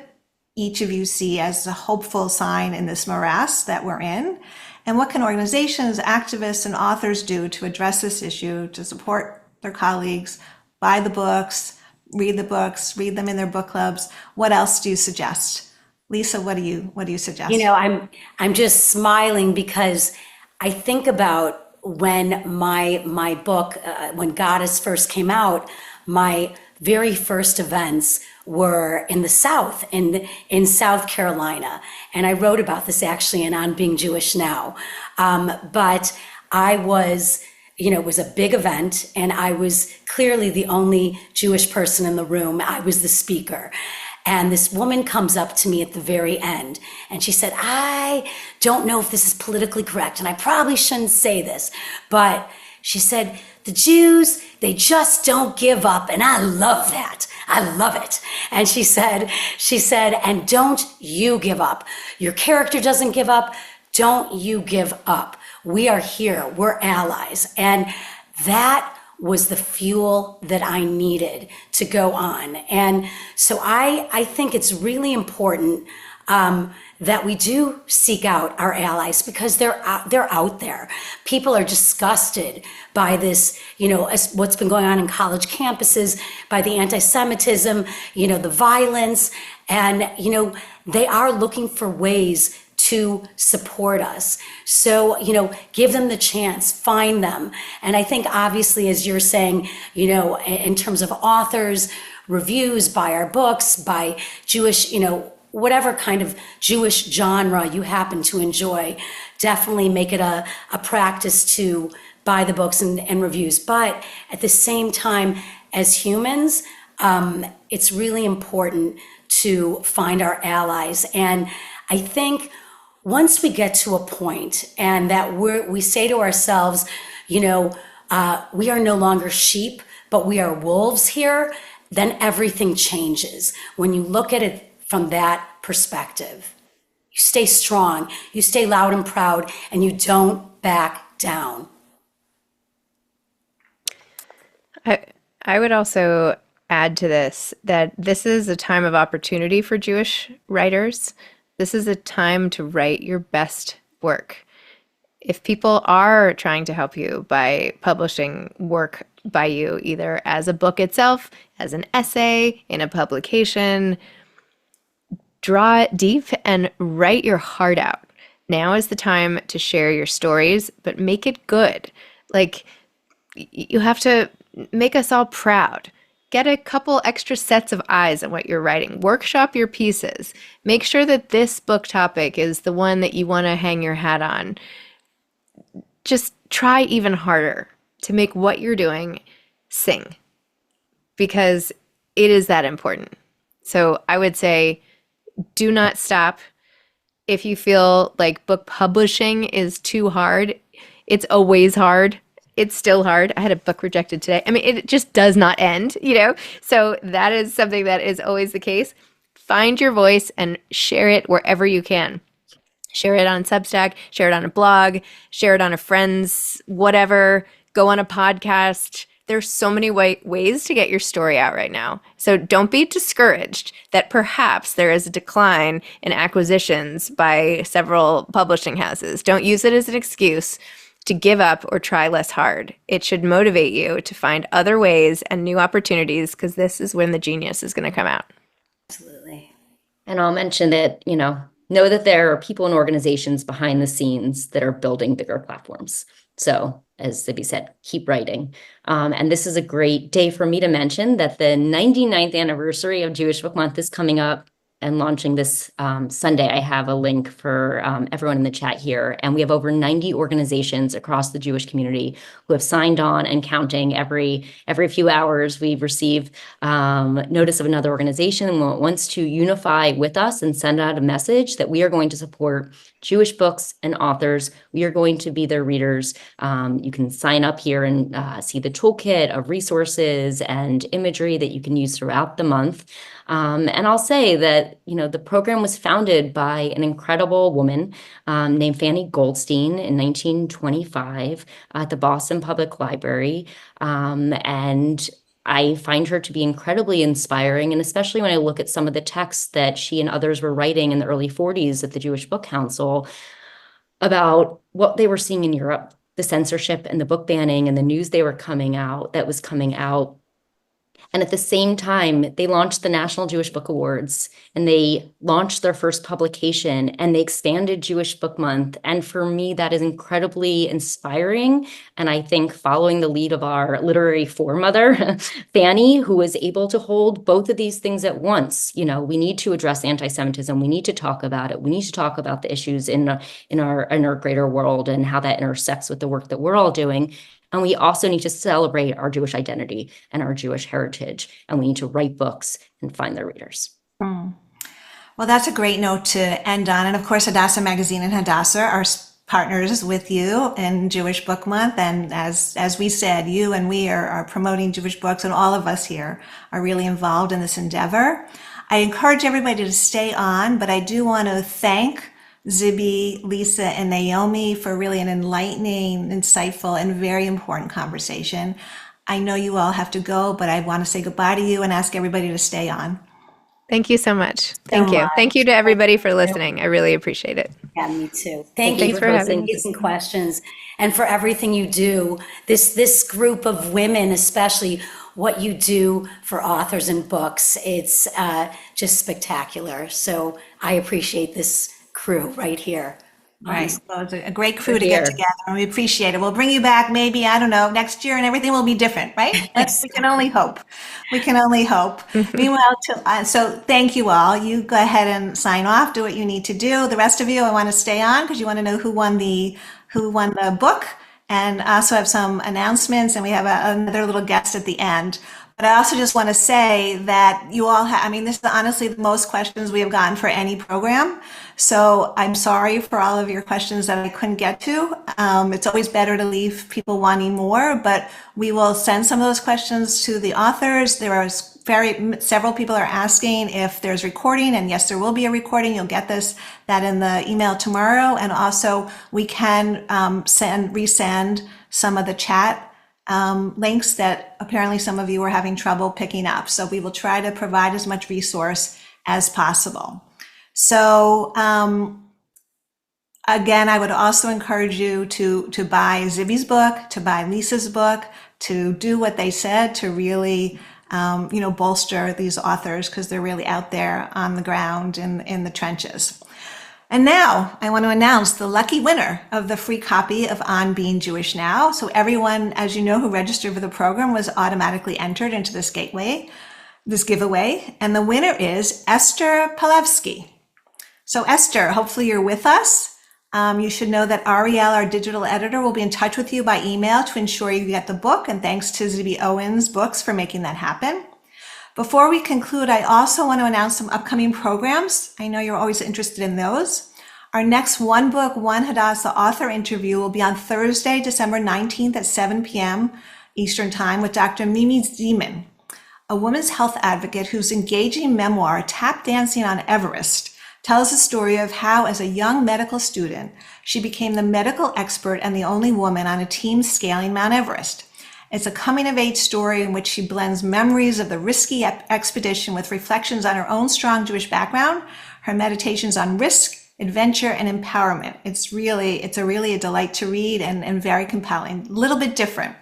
each of you see as a hopeful sign in this morass that we're in? And what can organizations, activists, and authors do to address this issue, to support their colleagues, buy the books, read them in their book clubs? What else do you suggest? Lisa, what do you suggest? I'm just smiling because I think about when my book, when Goddess first came out, my very first events were in the South, in South Carolina. And I wrote about this actually in On Being Jewish Now. But I was, it was a big event, and I was clearly the only Jewish person in the room. I was the speaker. And this woman comes up to me at the very end, and she said, I don't know if this is politically correct, and I probably shouldn't say this, but she said, the Jews, they just don't give up, and I love that. I love it. And she said, and don't you give up. Your character doesn't give up. Don't you give up. We are here. We're allies. And that was the fuel that I needed to go on. And so I think it's really important that we do seek out our allies, because they're out there. People are disgusted by this, as what's been going on in college campuses, by the antisemitism, the violence, and, they are looking for ways to support us. So, give them the chance, find them. And I think obviously, as you're saying, in terms of authors, reviews, buy our books, buy Jewish, whatever kind of Jewish genre you happen to enjoy, definitely make it a practice to buy the books and reviews. But at the same time, as humans, it's really important to find our allies. And I think once we get to a point and that we say to ourselves, we are no longer sheep, but we are wolves here, then everything changes. When you look at it from that perspective, you stay strong, you stay loud and proud, and you don't back down. I would also add to this that this is a time of opportunity for Jewish writers. This is a time to write your best work. If people are trying to help you by publishing work by you, either as a book itself, as an essay, in a publication, draw deep and write your heart out. Now is the time to share your stories, but make it good. Like, you have to make us all proud. Get a couple extra sets of eyes on what you're writing. Workshop your pieces. Make sure that this book topic is the one that you want to hang your hat on. Just try even harder to make what you're doing sing, because it is that important. So I would say, do not stop. If you feel like book publishing is too hard, it's always hard. It's still hard. I had a book rejected today. I mean, it just does not end, So that is something that is always the case. Find your voice and share it wherever you can. Share it on Substack, share it on a blog, share it on a friend's whatever, go on a podcast. There's so many ways to get your story out right now. So don't be discouraged that perhaps there is a decline in acquisitions by several publishing houses. Don't use it as an excuse to give up or try less hard. It should motivate you to find other ways and new opportunities, because this is when the genius is going to come out. Absolutely. And I'll mention that, know that there are people and organizations behind the scenes that are building bigger platforms. So as Zibby said, keep writing. And this is a great day for me to mention that the 99th anniversary of Jewish Book Month is coming up and launching this Sunday. I have a link for everyone in the chat here. And we have over 90 organizations across the Jewish community who have signed on and counting. Every few hours, we receive notice of another organization that wants to unify with us and send out a message that we are going to support Jewish books and authors. We are going to be their readers. You can sign up here and see the toolkit of resources and imagery that you can use throughout the month. And I'll say that, the program was founded by an incredible woman named Fanny Goldstein in 1925 at the Boston Public Library. And I find her to be incredibly inspiring, and especially when I look at some of the texts that she and others were writing in the early 40s at the Jewish Book Council about what they were seeing in Europe, the censorship and the book banning and the news that was coming out. And at the same time, they launched the National Jewish Book Awards, and they launched their first publication, and they expanded Jewish Book Month. And for me, that is incredibly inspiring. And I think following the lead of our literary foremother, Fanny, who was able to hold both of these things at once. We need to address anti-Semitism. We need to talk about it. We need to talk about the issues in our greater world and how that intersects with the work that we're all doing. And we also need to celebrate our Jewish identity and our Jewish heritage. And we need to write books and find their readers. Well, that's a great note to end on. And of course, Hadassah Magazine and Hadassah are partners with you in Jewish Book Month. And as we said, you and we are promoting Jewish books, and all of us here are really involved in this endeavor. I encourage everybody to stay on, but I do want to thank Zibby, Lisa, and Naomi for really an enlightening, insightful, and very important conversation. I know you all have to go, but I want to say goodbye to you and ask everybody to stay on. Thank you so much. Thank you. Thank you to everybody for listening. I really appreciate it. Yeah, me too. Thank Thanks you for having me. Questions and for everything you do. This group of women, especially what you do for authors and books, it's just spectacular. So I appreciate this crew right here. Right. Well, it's a great crew to get together, and we appreciate it. We'll bring you back maybe, I don't know, next year, and everything will be different, right? We can only hope. We can only hope. Meanwhile, so thank you all. You go ahead and sign off, do what you need to do. The rest of you, I want to stay on because you want to know who won the book, and also have some announcements, and we have another little guest at the end. But I also just want to say that you all have, I mean, this is honestly the most questions we have gotten for any program. So I'm sorry for all of your questions that I couldn't get to. It's always better to leave people wanting more, but we will send some of those questions to the authors. There are several people are asking if there's recording, and yes, there will be a recording. You'll get that in the email tomorrow. And also we can resend some of the chat links that apparently some of you are having trouble picking up. So we will try to provide as much resource as possible. So again, I would also encourage you to buy Zibby's book, to buy Lisa's book, to do what they said, to really bolster these authors, because they're really out there on the ground in the trenches. And now I want to announce the lucky winner of the free copy of On Being Jewish Now. So everyone, as you know, who registered for the program was automatically entered into this giveaway. And the winner is Esther Palevsky. So Esther, hopefully you're with us. You should know that Ariel, our digital editor, will be in touch with you by email to ensure you get the book. And thanks to Zibby Owens Books for making that happen. Before we conclude, I also want to announce some upcoming programs. I know you're always interested in those. Our next One Book, One Hadassah author interview will be on Thursday, December 19th at 7 p.m. Eastern Time with Dr. Mimi Zeman, a women's health advocate whose engaging memoir, Tap Dancing on Everest, tells the story of how, as a young medical student, she became the medical expert and the only woman on a team scaling Mount Everest. It's a coming-of-age story in which she blends memories of the risky expedition with reflections on her own strong Jewish background, her meditations on risk, adventure, and empowerment. It's really a delight to read and very compelling. A little bit different.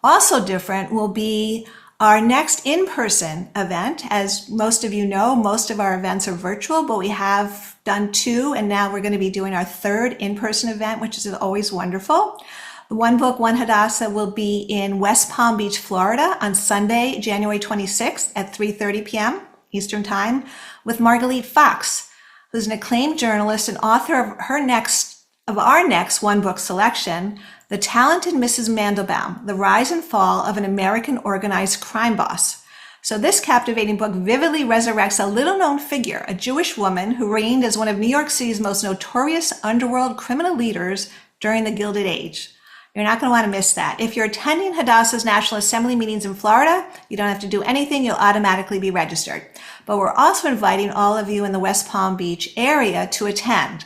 Also different will be our next in-person event. As most of you know, most of our events are virtual, but we have done 2, and now we're going to be doing our 3rd in-person event, which is always wonderful. The One Book, One Hadassah will be in West Palm Beach, Florida on Sunday, January 26th at 3:30 p.m. Eastern Time with Marguerite Fox, who's an acclaimed journalist and author of our next One Book selection, The Talented Mrs. Mandelbaum, The Rise and Fall of an American Organized Crime Boss. So this captivating book vividly resurrects a little-known figure, a Jewish woman who reigned as one of New York City's most notorious underworld criminal leaders during the Gilded Age. You're not going to want to miss that. If you're attending Hadassah's National Assembly meetings in Florida, you don't have to do anything. You'll automatically be registered. But we're also inviting all of you in the West Palm Beach area to attend.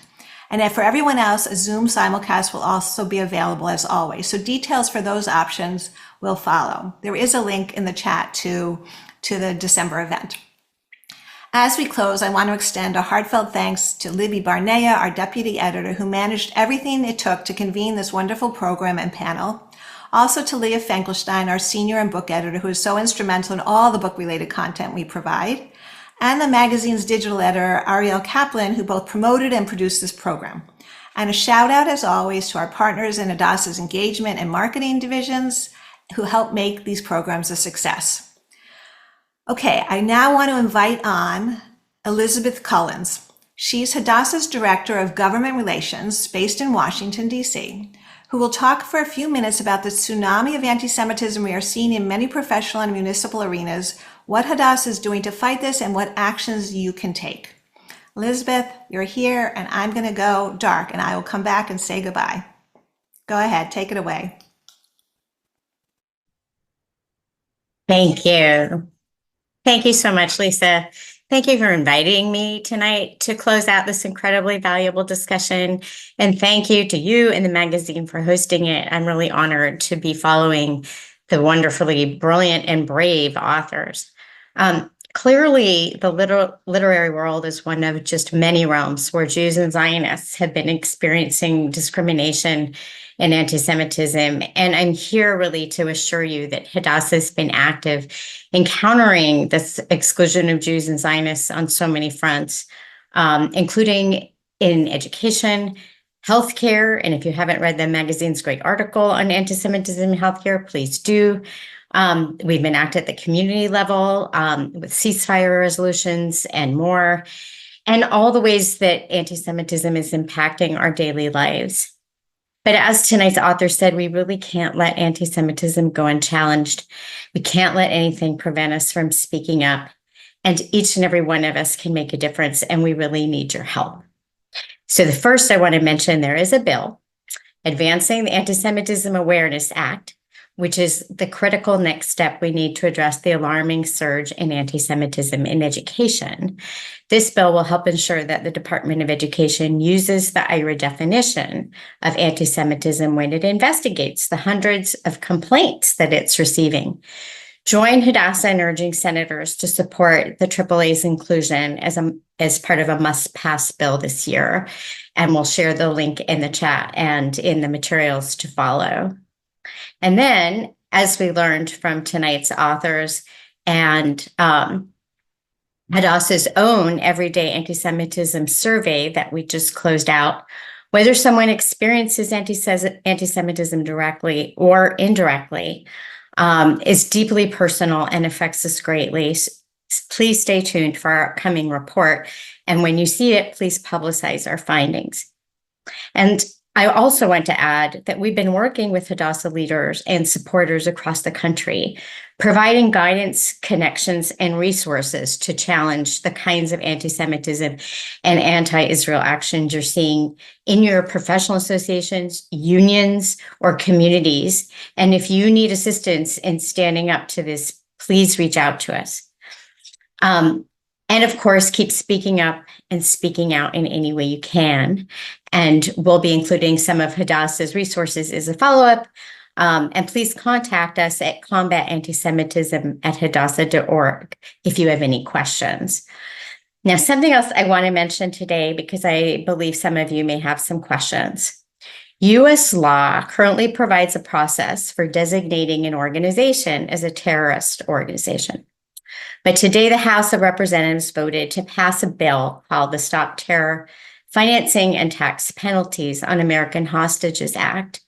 And for everyone else, a Zoom simulcast will also be available as always. So details for those options will follow. There is a link in the chat to the December event. As we close, I want to extend a heartfelt thanks to Libby Barnea, our deputy editor, who managed everything it took to convene this wonderful program and panel. Also to Leah Finkelstein, our senior and book editor, who is so instrumental in all the book-related content we provide. And the magazine's digital editor, Ariel Kaplan, who both promoted and produced this program. And a shout out, as always, to our partners in Hadassah's engagement and marketing divisions who helped make these programs a success. Okay, I now want to invite on Elizabeth Cullens. She's Hadassah's Director of Government Relations, based in Washington, D.C. who will talk for a few minutes about the tsunami of anti-Semitism we are seeing in many professional and municipal arenas, what Hadassah is doing to fight this, and what actions you can take. Elizabeth, you're here, and I'm going to go dark, and I will come back and say goodbye. Go ahead, take it away. Thank you. Thank you so much, Lisa. Thank you for inviting me tonight to close out this incredibly valuable discussion. And thank you to you and the magazine for hosting it. I'm really honored to be following the wonderfully brilliant and brave authors. Clearly, the literary world is one of just many realms where Jews and Zionists have been experiencing discrimination and anti-Semitism. And I'm here really to assure you that Hadassah has been active in countering this exclusion of Jews and Zionists on so many fronts, including in education, healthcare. And if you haven't read the magazine's great article on anti-Semitism in healthcare, please do. We've been active at the community level with ceasefire resolutions and more, and all the ways that anti-Semitism is impacting our daily lives. But as tonight's author said, we really can't let anti-Semitism go unchallenged. We can't let anything prevent us from speaking up. And each and every one of us can make a difference, and we really need your help. So the first I want to mention, there is a bill advancing the Anti-Semitism Awareness Act, which is the critical next step we need to address the alarming surge in anti-Semitism in education. This bill will help ensure that the Department of Education uses the IHRA definition of anti-Semitism when it investigates the hundreds of complaints that it's receiving. Join Hadassah in urging senators to support the AAA's inclusion as part of a must-pass bill this year, and we'll share the link in the chat and in the materials to follow. And then, as we learned from tonight's authors and Hadassah's own Everyday Anti-Semitism survey that we just closed out, whether someone experiences anti-Semitism directly or indirectly is deeply personal and affects us greatly. Please stay tuned for our upcoming report. And when you see it, please publicize our findings. And I also want to add that we've been working with Hadassah leaders and supporters across the country, providing guidance, connections, and resources to challenge the kinds of anti-Semitism and anti-Israel actions you're seeing in your professional associations, unions, or communities. And if you need assistance in standing up to this, please reach out to us. And of course, keep speaking up and speaking out in any way you can. And we'll be including some of Hadassah's resources as a follow-up. And please contact us at combatantisemitism@hadassah.org if you have any questions. Now, something else I want to mention today, because I believe some of you may have some questions. U.S. law currently provides a process for designating an organization as a terrorist organization. But today, the House of Representatives voted to pass a bill called the Stop Terror Financing and Tax Penalties on American Hostages Act.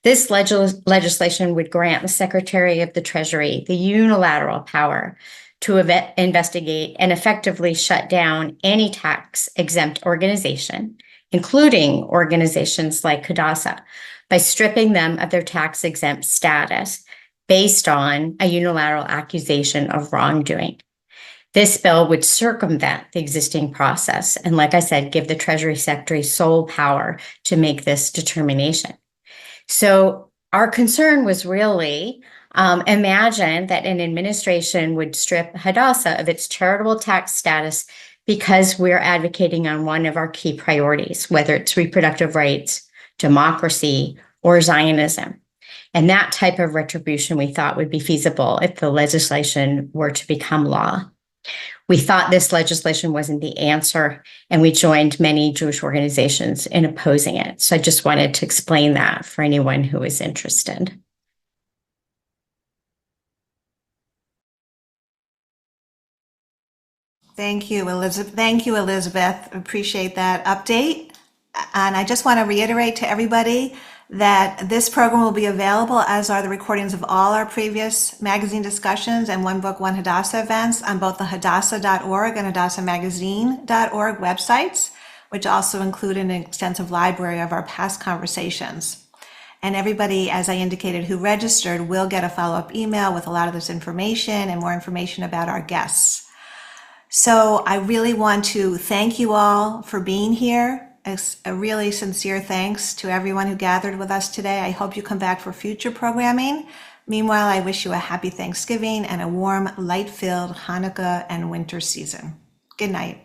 This legislation would grant the Secretary of the Treasury the unilateral power to investigate and effectively shut down any tax-exempt organization, including organizations like Hadassah, by stripping them of their tax-exempt status based on a unilateral accusation of wrongdoing. This bill would circumvent the existing process and, like I said, give the Treasury Secretary sole power to make this determination. So our concern was really imagine that an administration would strip Hadassah of its charitable tax status because we're advocating on one of our key priorities, whether it's reproductive rights, democracy, or Zionism. And that type of retribution we thought would be feasible if the legislation were to become law. We thought this legislation wasn't the answer, and we joined many Jewish organizations in opposing it. So I just wanted to explain that for anyone who is interested. Thank you, Elizabeth. Thank you, Elizabeth. Appreciate that update. And I just want to reiterate to everybody that this program will be available, as are the recordings of all our previous magazine discussions and One Book, One Hadassah events on both the hadassah.org and hadassahmagazine.org websites, which also include an extensive library of our past conversations. And everybody, as I indicated, who registered will get a follow-up email with a lot of this information and more information about our guests. So I really want to thank you all for being here. A really sincere thanks to everyone who gathered with us today. I hope you come back for future programming. Meanwhile, I wish you a happy Thanksgiving and a warm, light-filled Hanukkah and winter season. Good night.